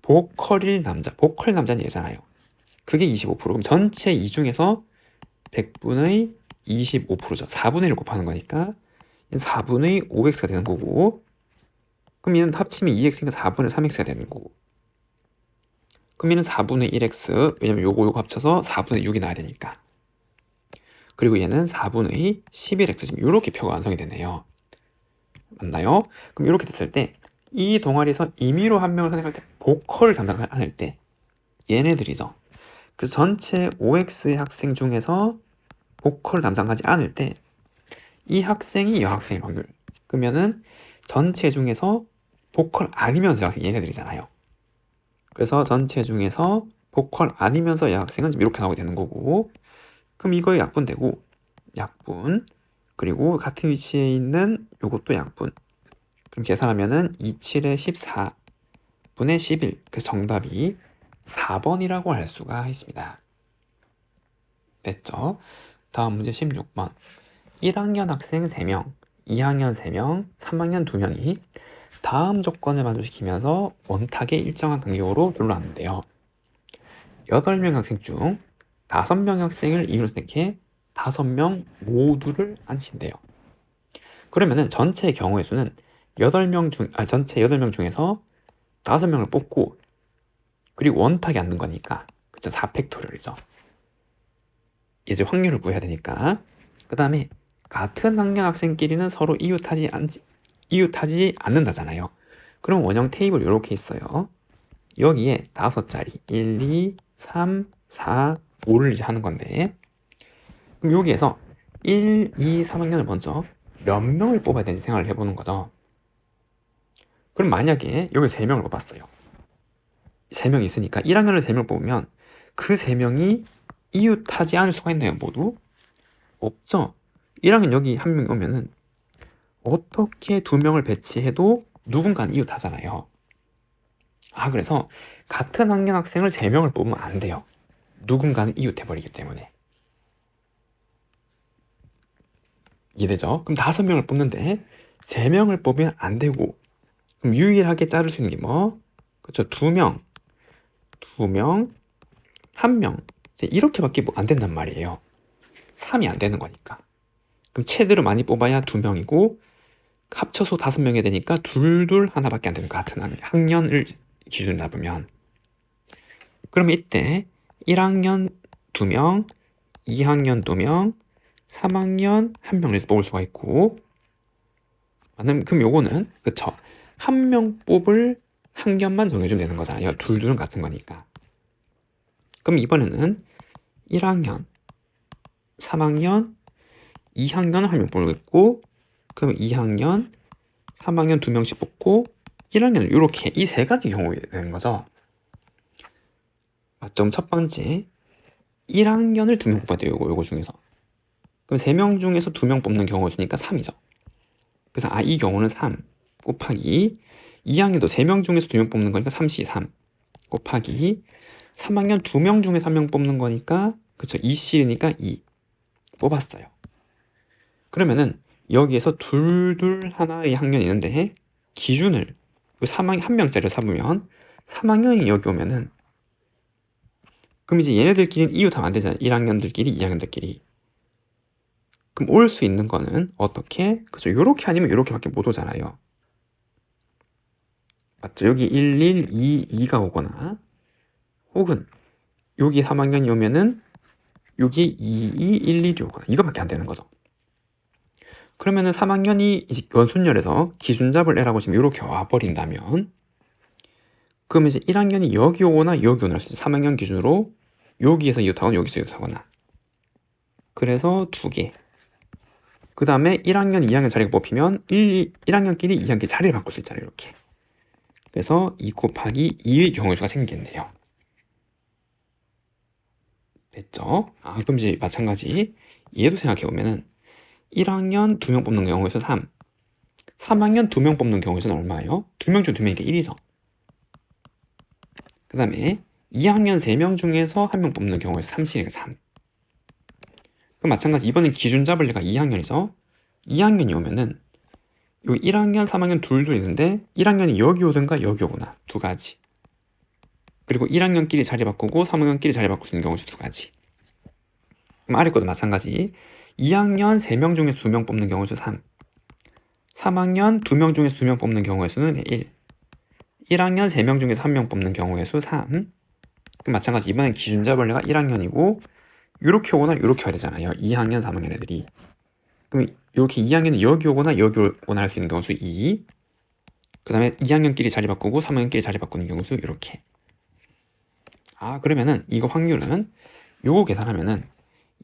A: 보컬일 남자, 보컬 남자는 얘잖아요. 그게 25%. 그럼 전체 이 중에서 100분의 25%죠. 4분의 1을 곱하는 거니까 4분의 5x가 되는 거고 그럼 얘는 합치면 2x니까 4분의 3x가 되는 거고 그럼 얘는 4분의 1x 왜냐면 요거 합쳐서 4분의 6이 나야 되니까 그리고 얘는 4분의 11x 지금 이렇게 표가 완성이 되네요. 맞나요? 그럼 이렇게 됐을 때 이 동아리에서 임의로 한 명을 선택할 때 보컬을 담당할 때 얘네들이죠. 그래서 전체 5x의 학생 중에서 보컬을 담당하지 않을 때 이 학생이 여학생일 확률. 그러면은 전체 중에서 보컬 아니면서 여학생 얘네들이잖아요. 그래서 전체 중에서 보컬 아니면서 여학생은 이렇게 나오게 되는 거고 그럼 이거의 약분되고 약분 그리고 같은 위치에 있는 요것도 약분 그럼 계산하면은 27에 14분의 11 그래서 정답이 4번이라고 할 수가 있습니다. 됐죠? 다음 문제 16번 1학년 학생 3명 2학년 3명 3학년 2명이 다음 조건을 만족시키면서 원탁의 일정한 간격으로 둘러앉는데요. 8명 학생 중 5명 학생을 임의로 선택해 5명 모두를 앉힌대요. 그러면은 전체 경우의 수는 전체 8명 중에서 5명을 뽑고 그리고 원탁에 앉는 거니까 그쵸 4팩토리얼이죠. 이제 확률을 구해야 되니까 그 다음에 같은 학년 학생끼리는 서로 이웃하지 않는다잖아요. 그럼 원형 테이블 이렇게 있어요. 여기에 5자리 1, 2, 3, 4, 5를 이제 하는 건데 그럼 여기에서 1, 2, 3학년을 먼저 몇 명을 뽑아야 되는지 생각을 해보는 거죠. 그럼 만약에 여기 3명을 뽑았어요. 3명 있으니까 1학년을 3명 뽑으면 그 3명이 이웃하지 않을 수가 있나요? 모두? 없죠. 1학년 여기 한 명 오면은 어떻게 2명을 배치해도 누군가는 이웃하잖아요. 그래서 같은 학년 학생을 3명을 뽑으면 안 돼요. 누군가는 이웃해버리기 때문에. 이해되죠? 그럼 5명을 뽑는데 3명을 뽑으면 안 되고 그럼 유일하게 자를 수 있는 게 뭐? 그렇죠. 2명, 1명 이렇게밖에 안 된단 말이에요. 3이 안 되는 거니까. 그럼 최대로 많이 뽑아야 2명이고 합쳐서 5명이 되니까 둘둘 하나밖에 안 되는 거 같은 학년을 기준으로 잡으면 그러면 이때 1학년 2명, 2학년 2명, 3학년 1명을 뽑을 수가 있고 그럼 요거는 그쵸 1명 뽑을 학년만 정해주면 되는 거잖아요. 둘둘은 같은 거니까. 그럼 이번에는 1학년, 3학년, 2학년을 1명 뽑겠고 그럼 2학년, 3학년 2명씩 뽑고 1학년은 이렇게 이 3가지 경우가 되는 거죠. 맞죠? 첫 번째 1학년을 2명 뽑아야 돼요. 요거 중에서. 그럼 3명 중에서 2명 뽑는 경우가 있으니까 3이죠. 그래서 이 경우는 3 곱하기 2학년도 3명 중에서 2명 뽑는 거니까 3C3 곱하기 3학년 2명 중에 3명 뽑는 거니까 그쵸 2C니까 2 뽑았어요. 그러면은 여기에서 둘둘 하나의 학년이 있는데 기준을 3학년 1명짜리를 삼으면 3학년이 여기 오면은 그럼 이제 얘네들끼리는 이웃하면 안 되잖아요. 1학년들끼리 2학년들끼리 그럼 올 수 있는 거는 어떻게? 그죠? 요렇게 아니면 요렇게밖에 못 오잖아요. 맞죠? 여기 1, 1, 2, 2가 오거나 혹은 여기 3학년이 오면은 여기 2, 2, 1, 1이 오거나 이거밖에 안 되는 거죠. 그러면은 3학년이 이제 원순열에서 기준잡을 애라고 지금 이렇게 와버린다면 그러면 이제 1학년이 여기 오거나 여기 오나 할 수 있어요. 3학년 기준으로 여기에서 이웃하거나 여기서 이웃하거나. 그래서 두 개. 그 다음에 1학년, 2학년 자리가 뽑히면 1학년끼리 2학년끼리 자리를 바꿀 수 있잖아요. 이렇게. 그래서 2 곱하기 2의 경우의 수가 생기겠네요. 됐죠? 그럼 이제 마찬가지 얘도 생각해보면은 1학년 2명 뽑는 경우의 수 3. 3학년 2명 뽑는 경우의 수는 얼마예요? 2명 중 2명이니까 1이죠. 그 다음에 2학년 3명 중에서 1명 뽑는 경우의 수 3씩이니까 3. 그럼 마찬가지 이번엔 기준 잡을 애가 2학년이죠. 2학년이 오면은 요 1학년, 3학년 둘도 있는데 1학년이 여기 오든가 여기 오거나 두 가지. 그리고 1학년끼리 자리 바꾸고 3학년끼리 자리 바꿀 수 있는 경우도 두 가지. 그럼 아래 것도 마찬가지. 2학년 3명 중에서 2명 뽑는 경우의 수 3. 3학년 2명 중에서 2명 뽑는 경우의 수는 1. 1학년 3명 중에서 1명 뽑는 경우의 수 3. 그럼 마찬가지 이번엔 기준 잡을래가 1학년이고 요렇게 오거나 요렇게 와야 되잖아요. 2학년, 3학년 애들이. 그럼 이렇게 2학년이 여기 오거나 여기 오거나 할 수 있는 경우수 2. 그 다음에 2학년끼리 자리 바꾸고 3학년끼리 자리 바꾸는 경우수 이렇게. 그러면은 이거 확률은 요거 계산하면은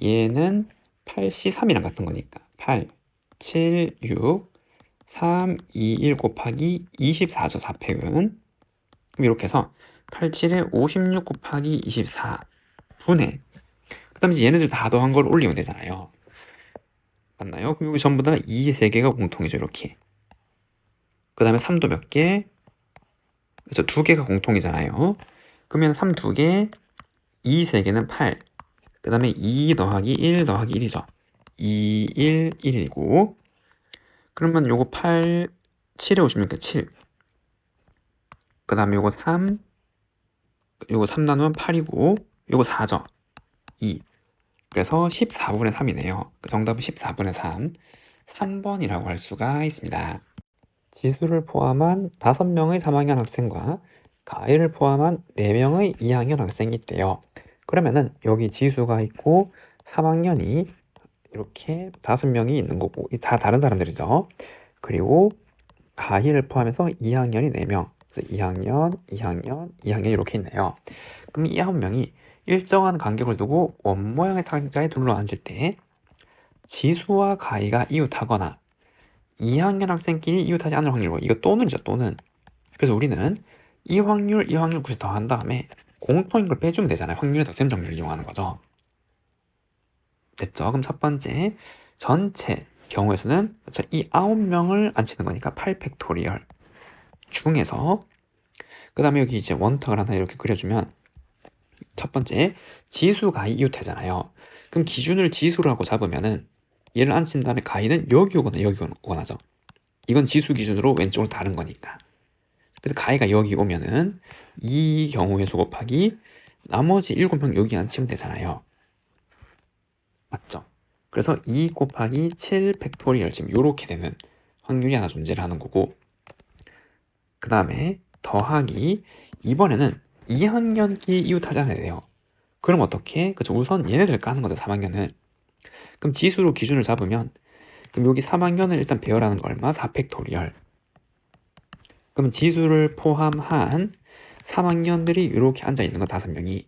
A: 얘는 8C 3이랑 같은 거니까 8, 7, 6, 3, 2, 1 곱하기 24죠. 4팩은. 그럼 이렇게 해서 8, 7에 56 곱하기 24분의 그 다음에 얘네들 다 더한 걸 올리면 되잖아요. 맞나요? 그럼 여기 전부 다 이 세 개가 공통이죠. 이렇게. 그 다음에 3도 몇 개? 그래서 두 개가 공통이잖아요. 그러면 3 두 개, 2 세 개는 8. 그 다음에 2 더하기 1 더하기 1이죠. 2, 1, 1이고. 그러면 요거 8, 7에 56개 7. 그 다음에 요거 3, 요거 3 나누면 8이고, 요거 4죠. 2. 그래서 14분의 3이네요. 그 정답은 14분의 3. 3번이라고 할 수가 있습니다. 지수를 포함한 5명의 3학년 학생과 가해를 포함한 4명의 2학년 학생이 있대요. 그러면은 여기 지수가 있고 3학년이 이렇게 5명이 있는 거고 다 다른 사람들이죠. 그리고 가해를 포함해서 2학년이 4명. 그래서 2학년, 2학년, 2학년 이렇게 있네요. 그럼 이 9명이 일정한 간격을 두고 원모양의 탁자에 둘러앉을 때 지수와 가해가 이웃하거나 2학년 학생끼리 이웃하지 않을 확률로 이거 또는이죠. 또는. 그래서 우리는 이 확률 굳이 더한 다음에 공통인 걸 빼주면 되잖아요. 확률의 덕셈 정리를 이용하는 거죠. 됐죠? 그럼 첫 번째 전체 경우의 수는 이 9명을 안 치는 거니까 8팩토리얼 중에서 그 다음에 여기 이제 원탁을 하나 이렇게 그려주면 첫 번째 지수가 이웃되잖아요. 그럼 기준을 지수로 하고 잡으면은 얘를 안 친 다음에 가위는 여기 오거나 여기 오거나죠. 이건 지수 기준으로 왼쪽으로 다른 거니까. 그래서 가위가 여기 오면은 이 경우의 수 곱하기 나머지 7명 여기 안 치면 되잖아요. 맞죠? 그래서 2 곱하기 7 팩토리얼 지금 요렇게 되는 확률이 하나 존재를 하는 거고 그 다음에 더하기 이번에는 2학년끼리 이웃하지 않아야 돼요. 그럼 어떻게? 그쵸, 우선 얘네들 까는 거죠. 3학년은. 그럼 지수로 기준을 잡으면 그럼 여기 3학년을 일단 배열하는 거 얼마? 4팩토리얼. 그러면 지수를 포함한 3학년들이 이렇게 앉아있는 거 5명이.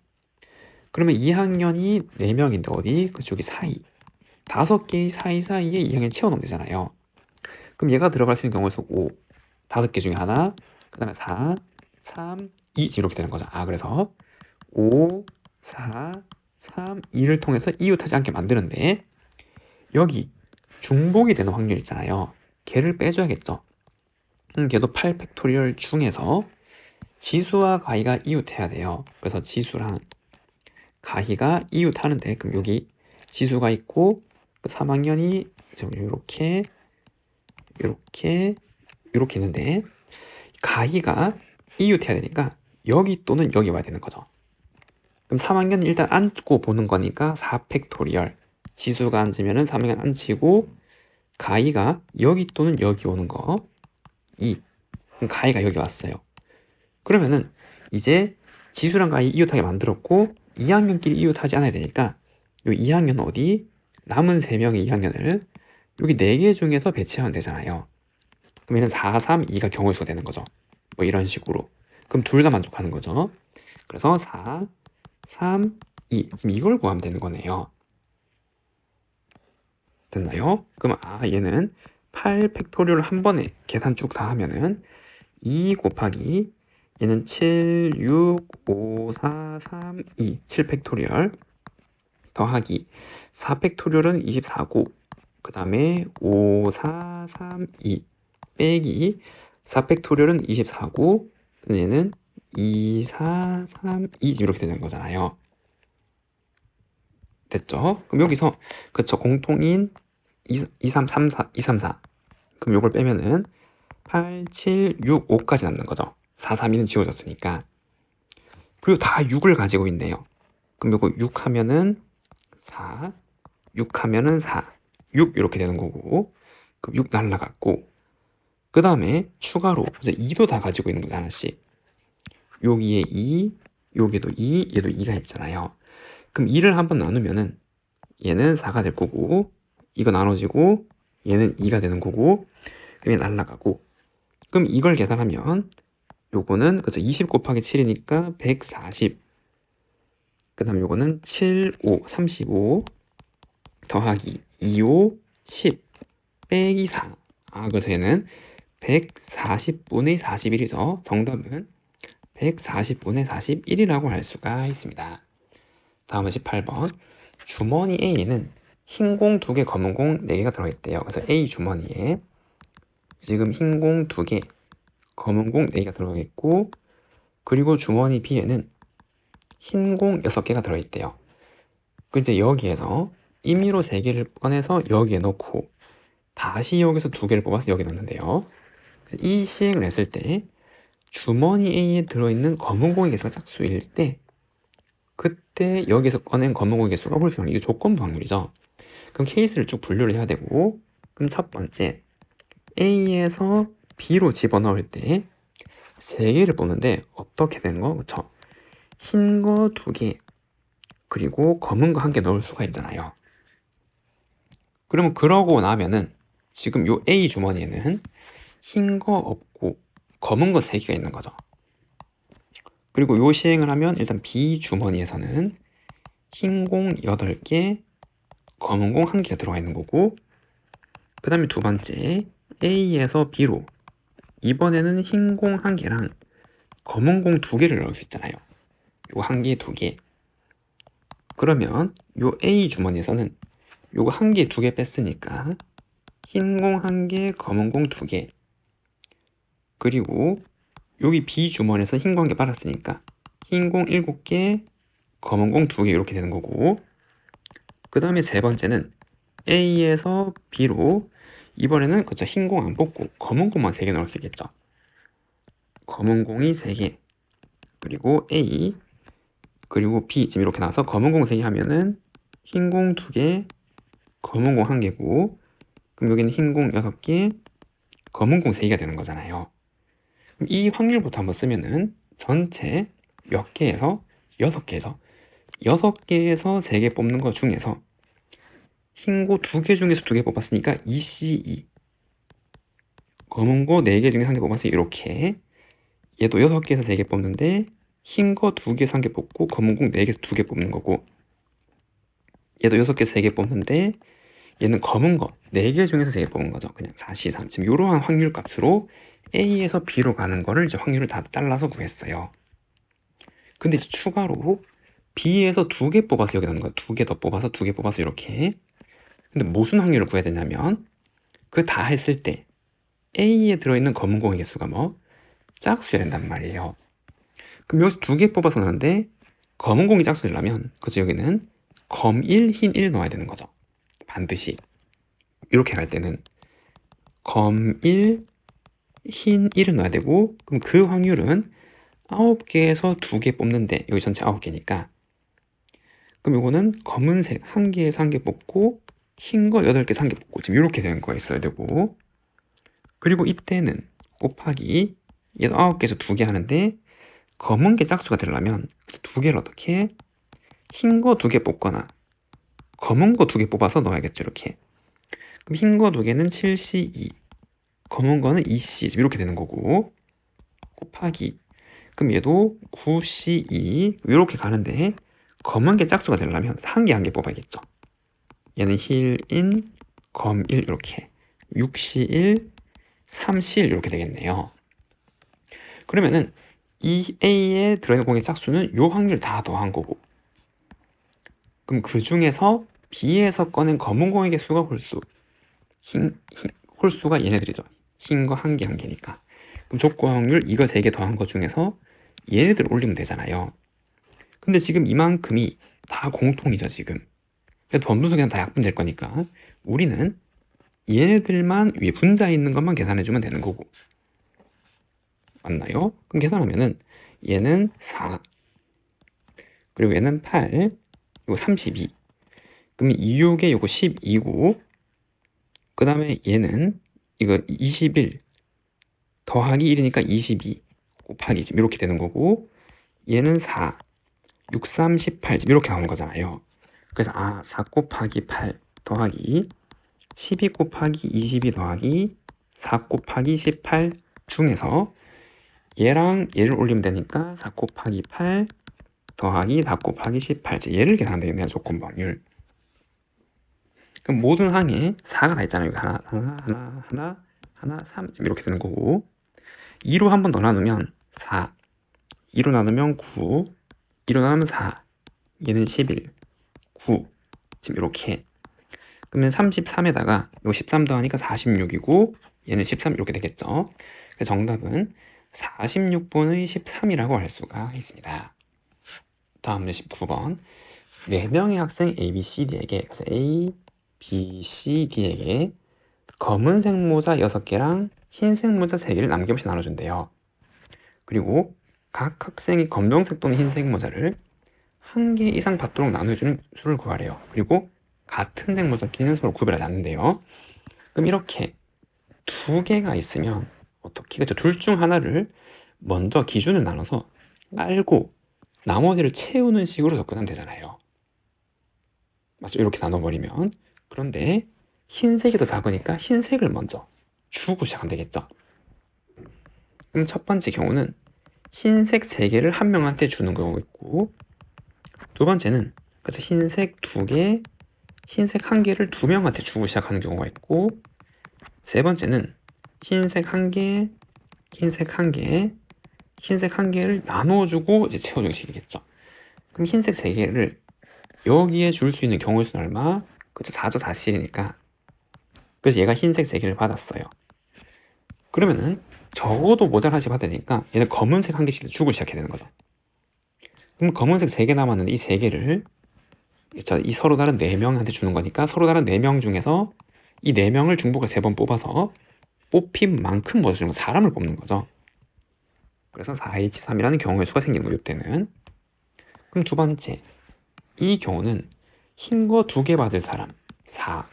A: 그러면 2학년이 4명인데 어디? 그쪽이 사이. 5개의 사이사이에 2학년 채워놓으면 되잖아요. 그럼 얘가 들어갈 수 있는 경우의 수 5. 5개 중에 하나. 그 다음에 4, 3, 2 이렇게 되는 거죠. 그래서 5, 4, 3, 2를 통해서 이웃하지 않게 만드는데 여기 중복이 되는 확률 있잖아요. 걔를 빼줘야겠죠. 걔도 8팩토리얼 중에서 지수와 가희가 이웃해야 돼요. 그래서 지수랑 가희가 이웃하는데 그럼 여기 지수가 있고 그 3학년이 이렇게 이렇게 있는데 가희가 이웃해야 되니까 여기 또는 여기 와야 되는 거죠. 그럼 3학년은 일단 안고 보는 거니까 4팩토리얼 지수가 앉으면은 3에 앉히고 가위가 여기 또는 여기 오는 거 2. 그럼 가위가 여기 왔어요. 그러면은 이제 지수랑 가위 이웃하게 만들었고 2학년끼리 이웃하지 않아야 되니까 요 2학년 어디? 남은 3명의 2학년을 여기 4개 중에서 배치하면 되잖아요. 그럼 얘는 4, 3, 2가 경우수가 되는 거죠. 뭐 이런 식으로. 그럼 둘 다 만족하는 거죠. 그래서 4, 3, 2. 지금 이걸 구하면 되는 거네요. 됐나요? 그럼 얘는 8 팩토리얼을 한 번에 계산 쭉 다 하면은 2 곱하기 얘는 7, 6, 5, 4, 3, 2 7 팩토리얼 더하기 4 팩토리얼은 24고 그 다음에 5, 4, 3, 2 빼기 4 팩토리얼은 24고 얘는 2, 4, 3, 2 이렇게 되는 거잖아요. 됐죠? 그럼 여기서 그쵸 공통인 2, 3, 3, 4, 2, 3, 4 그럼 요걸 빼면은 8, 7, 6, 5까지 남는 거죠. 4, 3, 2는 지워졌으니까. 그리고 다 6을 가지고 있네요. 그럼 요거 6 하면은 4, 6 하면은 4, 6 이렇게 되는 거고 그럼 6 날라갔고 그 다음에 추가로 이제 2도 다 가지고 있는 거죠. 하나씩. 여기에 2, 여기도 2, 얘도 2가 있잖아요. 그럼 2를 한번 나누면은 얘는 4가 될 거고 이거 나눠지고 얘는 2가 되는 거고 그럼 얘 날라가고 그럼 이걸 계산하면 요거는 그쵸 20 곱하기 7이니까 140 그 다음에 요거는 7, 5, 35 더하기 2, 5, 10 빼기 4 그래서 얘는 140분의 41이죠. 정답은 140분의 41이라고 할 수가 있습니다. 다음은 18번 주머니 A에는 흰 공 2개, 검은 공 4개가 들어있대요. 그래서 A 주머니에 지금 흰 공 2개, 검은 공 4개가 들어있고 그리고 주머니 B에는 흰 공 6개가 들어있대요. 그 이제 여기에서 임의로 3개를 꺼내서 여기에 넣고 다시 여기서 2개를 뽑아서 여기 넣는데요. 이 시행을 했을 때 주머니 A에 들어있는 검은 공의 개수가 짝수일 때 그때 여기서 꺼낸 검은 공의 개수가 홀수 확률, 이게 조건부 확률이죠. 그럼 케이스를 쭉 분류를 해야 되고 그럼 첫 번째 A에서 B로 집어넣을 때 3개를 뽑는데 어떻게 되는 거? 그쵸? 흰 거 2개 그리고 검은 거 1개 넣을 수가 있잖아요. 그러면 그러고 나면은 지금 요 A 주머니에는 흰 거 없고 검은 거 3개가 있는 거죠. 그리고 요 시행을 하면 일단 B 주머니에서는 흰 공 8개, 검은 공 1개가 들어가 있는 거고 그 다음에 두 번째 A에서 B로 이번에는 흰 공 1개랑 검은 공 2개를 넣을 수 있잖아요. 요거 1개, 2개 그러면 요 A 주머니에서는 요거 1개, 2개 뺐으니까 흰 공 1개, 검은 공 2개 그리고 여기 B 주머니에서 흰 공 1개 빨았으니까 흰 공 7개, 검은 공 2개 이렇게 되는 거고 그 다음에 세 번째는 A에서 B로 이번에는 그쵸 흰 공 안 뽑고 검은 공만 3개 넣을 수 있겠죠. 검은 공이 3개 그리고 A 그리고 B 지금 이렇게 나와서 검은 공 3개 하면은 흰 공 2개 검은 공 1개고 그럼 여기는 흰 공 6개 검은 공 3개가 되는 거잖아요. 그럼 이 확률부터 한번 쓰면은 전체 몇 개에서 6개에서 6개에서 3개 뽑는 거 중에서 흰 거 2개 중에서 2개 뽑았으니까 2C2 검은 거 4개 중에서 1개 뽑았으니 이렇게 얘도 6개에서 3개 뽑는데 흰 거 2개에서 1개 뽑고 검은 공 4개에서 2개 뽑는 거고 얘도 6개에서 3개 뽑는데 얘는 검은 거 4개 중에서 3개 뽑은 거죠. 그냥 4C3 지금 이러한 확률 값으로 A에서 B로 가는 거를 이제 확률을 다 잘라서 구했어요. 근데 이제 추가로 B에서 2개 뽑아서 여기 넣는 거야. 2개 더 뽑아서 2개 뽑아서 이렇게. 근데 무슨 확률을 구해야 되냐면 그 다 했을 때 A에 들어있는 검은 공의 개수가 뭐? 짝수여야 된단 말이에요. 그럼 여기서 2개 뽑아서 넣는데 검은 공이 짝수되려면 그죠 여기는 검 1, 흰 1 넣어야 되는 거죠. 반드시 이렇게 갈 때는 검 1, 흰 1을 넣어야 되고 그럼 그 확률은 9개에서 2개 뽑는데 여기 전체 9개니까 그럼 요거는 검은색 1개에서 1개 뽑고 흰 거 8개에서 1개 뽑고 지금 이렇게 되는 거가 있어야 되고, 그리고 이때는 곱하기 얘도 9개에서 2개 하는데 검은 게 짝수가 되려면 2개를 어떻게 흰 거 2개 뽑거나 검은 거 2개 뽑아서 넣어야겠죠. 이렇게. 그럼 흰 거 2개는 7C2, 검은 거는 2C 이렇게 되는 거고, 곱하기 그럼 얘도 9C2 이렇게 가는데 검은 게 짝수가 되려면 1개 뽑아야겠죠. 얘는 힐인 검1 이렇게 6C1 3C1 이렇게 되겠네요. 그러면은 이 A에 들어있는 공의 짝수는 요 확률 다 더한 거고, 그럼 그 중에서 B에서 꺼낸 검은 공의 개수가 홀수, 홀수가 얘네들이죠. 흰 거 1개니까. 그럼 족과 확률 이거 3개 더한 거 중에서 얘네들 올리면 되잖아요. 근데 지금 이만큼이 다 공통이죠, 지금. 그래서 번분수 그냥 다 약분될 거니까 우리는 얘네들만 위에 분자에 있는 것만 계산해주면 되는 거고. 맞나요? 그럼 계산하면은 얘는 4, 그리고 얘는 8, 이거 32. 그럼 26에 이거 12고, 그 다음에 얘는 이거 21 더하기 1이니까 22 곱하기 지금 이렇게 되는 거고, 얘는 4, 6, 3, 18 지금 이렇게 나오는 거잖아요. 그래서 4 곱하기 8 더하기 12 곱하기 22 더하기 4 곱하기 18 중에서 얘랑 얘를 올리면 되니까 4 곱하기 8 더하기 4 곱하기 18 얘를 계산하면 되겠네요. 조건부 확률. 그럼 모든 항에 4가 다 있잖아요. 하나 3 이렇게 되는 거고, 2로 한 번 더 나누면 4, 2로 나누면 9, 2로 나누면 4, 얘는 11, 9 지금 이렇게. 그러면 33에다가 이거 13 더하니까 46이고 얘는 13 이렇게 되겠죠. 그래서 정답은 46분의 13이라고 할 수가 있습니다. 다음 문제 19번. 4명의 학생 A, B, C, D에게, 그래서 A, B, C, D에게 검은색 모자 6개랑 흰색 모자 3개를 남김없이 나눠준대요. 그리고 각 학생이 검정색 또는 흰색 모자를 1개 이상 받도록 나눠주는 수를 구하래요. 그리고 같은 색 모자끼리는 서로 구별하지 않는데요. 그럼 이렇게 2개가 있으면 어떻게, 그렇죠? 둘 중 하나를 먼저 기준을 나눠서 깔고 나머지를 채우는 식으로 접근하면 되잖아요. 맞죠? 이렇게 나눠버리면. 그런데 흰색이 더 작으니까 흰색을 먼저 주고 시작하면 되겠죠. 그럼 첫 번째 경우는 흰색 3개를 한 명한테 주는 경우가 있고, 두 번째는 그래서 흰색 2개, 흰색 1개를 2명한테 주고 시작하는 경우가 있고, 세 번째는 흰색 1개, 흰색 1개, 흰색 1개를 나눠주고 이제 채워주는 식이겠죠. 그럼 흰색 3개를 여기에 줄 수 있는 경우의 수는 얼마? 그쵸, 4죠. 4실이니까. 그래서 얘가 흰색 3개를 받았어요. 그러면은 적어도 모자라지 받으니까 얘는 검은색 1개씩 주고 시작해야 되는 거죠. 그럼 검은색 3개 남았는데 이 3개를 이 서로 다른 4명한테 주는 거니까 서로 다른 4명 중에서 이 4명을 중복을 3번 뽑아서 뽑힌 만큼 뭐 주는 거, 사람을 뽑는 거죠. 그래서 4H3이라는 경우의 수가 생기는 거예요, 이때는. 그럼 두 번째, 이 경우는 흰 거 2개 받을 사람 4,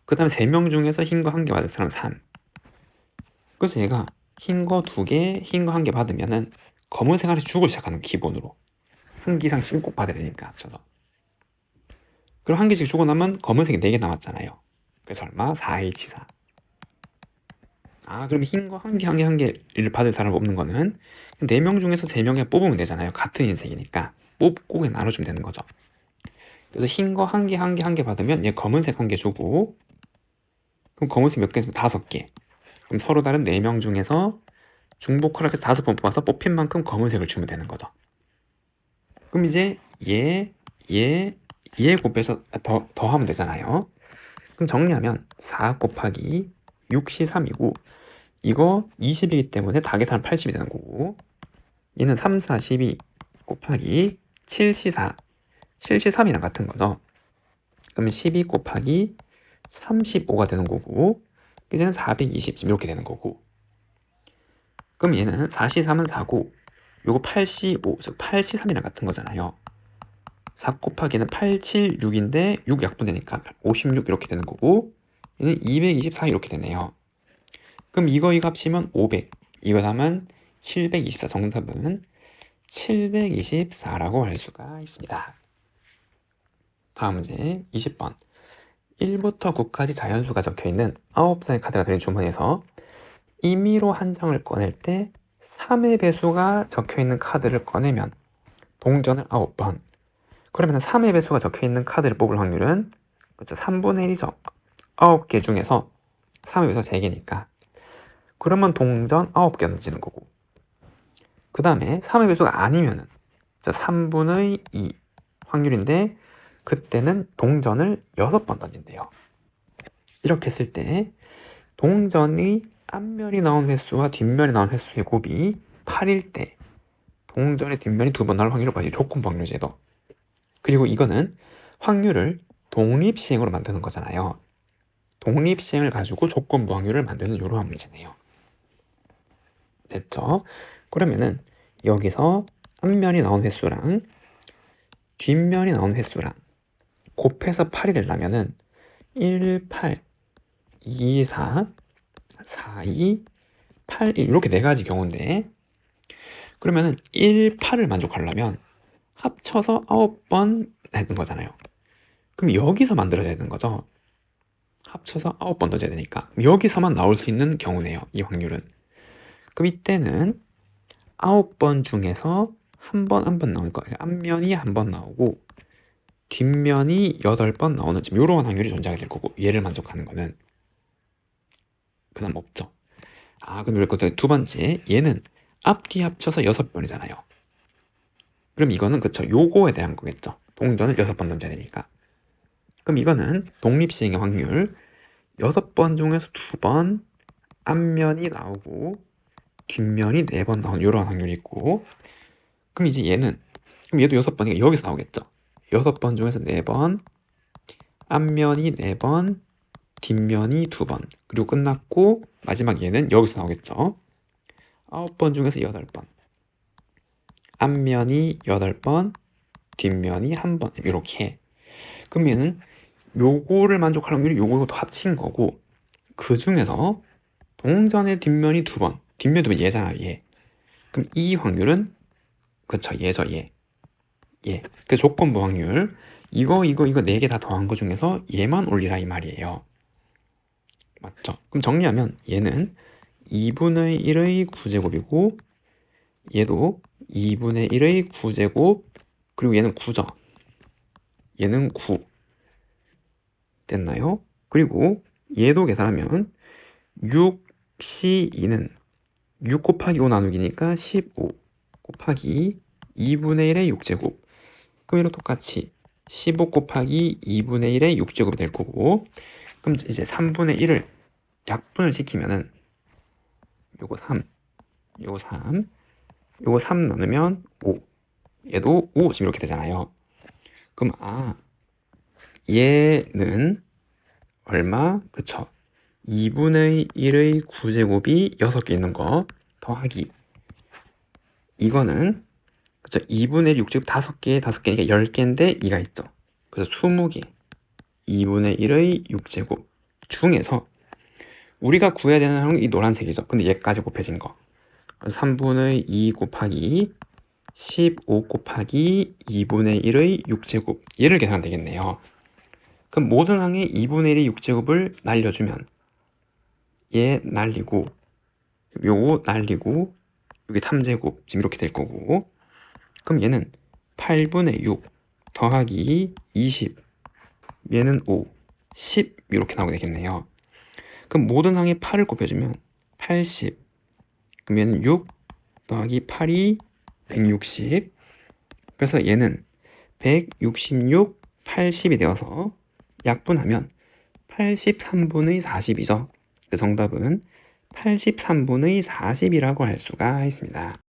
A: 그 다음에 3명 중에서 흰 거 1개 받을 사람 3. 그래서 얘가 흰 거 2개, 흰 거 1개 받으면은 검은색 하나씩 주고 시작하는, 기본으로 1개 이상씩 꼭 받아야 되니까 합쳐서. 그럼 1개씩 주고 나면 검은색이 4개 남았잖아요. 그래서 얼마? 4H4. 그럼 흰 거 1개를 받을 사람 뽑는 거는 4명 중에서 3명에 뽑으면 되잖아요. 같은 흰색이니까 뽑고 그냥 나눠주면 되는 거죠. 그래서 흰 거 1개 받으면 얘 검은색 1개 주고, 그럼 검은색 몇 개 있으면 5개. 그럼 서로 다른 4명 중에서 중복 허락해서 5번 뽑아서 뽑힌 만큼 검은색을 주면 되는 거죠. 그럼 이제 얘 곱해서 더하면 되잖아요. 그럼 정리하면 4 곱하기 6시 3이고, 이거 20이기 때문에 다 계산하면 80이 되는 거고, 얘는 3, 4, 12 곱하기 7시 4, 7시 3이랑 같은 거죠. 그러면 12 곱하기 35가 되는 거고, 이제는 420 이렇게 되는 거고, 그럼 얘는 4시 3은 4고 요거 8시 5, 즉 8시 3이랑 같은 거잖아요. 4 곱하기는 8, 7, 6인데 6 약분되니까 56 이렇게 되는 거고, 얘는 224 이렇게 되네요. 그럼 이거 합치면 500, 이거 하면 724. 정답은 724라고 할 수가 있습니다. 다음 문제 20번. 1부터 9까지 자연수가 적혀있는 9장의 카드가 들린 주머니에서 임의로 한 장을 꺼낼 때 3의 배수가 적혀있는 카드를 꺼내면 동전을 9번. 그러면 3의 배수가 적혀있는 카드를 뽑을 확률은, 그렇죠, 3분의 1이죠. 9개 중에서 3의 배수가 3개니까. 그러면 동전 9개 던지는 거고, 그 다음에 3의 배수가 아니면은 3분의 2 확률인데, 그때는 동전을 6번 던진대요. 이렇게 했을 때 동전의 앞면이 나온 횟수와 뒷면이 나온 횟수의 곱이 8일 때 동전의 뒷면이 2번 나올 확률을 봐야지. 조건부 확률 제도. 그리고 이거는 확률을 독립시행으로 만드는 거잖아요. 독립시행을 가지고 조건부 확률을 만드는 이러한 문제네요. 됐죠? 그러면은 여기서 앞면이 나온 횟수랑 뒷면이 나온 횟수랑 곱해서 8이 되려면은 1, 8, 2, 4, 4, 2, 8, 1 이렇게 네 가지 경우인데, 그러면은 1, 8을 만족하려면 합쳐서 9번 되는 거잖아요. 그럼 여기서 만들어져야 되는 거죠. 합쳐서 9번 던져야 되니까 여기서만 나올 수 있는 경우네요, 이 확률은. 그럼 이때는 9번 중에서 한 번 나올 거예요. 앞면이 한 번 나오고 뒷면이 8번 나오는 지금 이런 확률이 존재하게 될 거고, 얘를 만족하는 거는 그 다음 없죠. 그럼 이렇게 두 번째, 얘는 앞뒤 합쳐서 6번이잖아요. 그럼 이거는, 그쵸, 요거에 대한 거겠죠. 동전을 6번 던져야 되니까. 그럼 이거는 독립시행의 확률 6번 중에서 2번 앞면이 나오고 뒷면이 4번 나오는 이런 확률이 있고, 그럼 이제 얘는, 그럼 얘도 6번이니까 여기서 나오겠죠. 6번 중에서 4번, 앞면이 4번, 뒷면이 2번, 그리고 끝났고 마지막 얘는 여기서 나오겠죠. 9번 중에서 8번, 앞면이 8번, 뒷면이 1번, 이렇게. 그러면은 요거를 만족할 확률이 요거도 합친 거고, 그 중에서 동전의 뒷면이 2번, 뒷면 2번 얘잖아, 얘. 그럼 이 확률은, 그쵸, 얘죠, 얘. 그 조건부 확률, 이거 4개 다 더한 거 중에서 얘만 올리라 이 말이에요. 맞죠? 그럼 정리하면 얘는 2분의 1의 9제곱이고 얘도 2분의 1의 9제곱, 그리고 얘는 9죠. 얘는 9 됐나요? 그리고 얘도 계산하면 6C2는 6 곱하기 5 나누기니까 15 곱하기 2분의 1의 6제곱, 그럼 이랑 똑같이 15 곱하기 2분의 1의 6제곱이 될 거고, 그럼 이제 3분의 1을 약분을 시키면은 요거 3, 요거 3, 요거 3 나누면 5, 얘도 5, 지금 이렇게 되잖아요. 그럼 얘는 얼마? 그쵸, 2분의 1의 9제곱이 6개 있는 거 더하기, 이거는, 그쵸, 2분의 1 6제곱 5개, 5개니까 10개인데 2가 있죠. 그래서 20개, 2분의 1의 6제곱 중에서 우리가 구해야 되는 항이 이 노란색이죠. 근데 얘까지 곱해진 거, 3분의 2 곱하기 15 곱하기 2분의 1의 6제곱, 얘를 계산하면 되겠네요. 그럼 모든 항에 2분의 1의 6제곱을 날려주면 얘 날리고 요거 날리고 여기 3제곱, 지금 이렇게 될 거고, 그럼 얘는 8분의 6 더하기 20, 얘는 5, 10 이렇게 나오게 되겠네요. 그럼 모든 항에 8을 곱해주면 80, 그럼 얘는 6 더하기 8이 160, 그래서 얘는 166, 80이 되어서 약분하면 83분의 40이죠. 그 정답은 83분의 40이라고 할 수가 있습니다.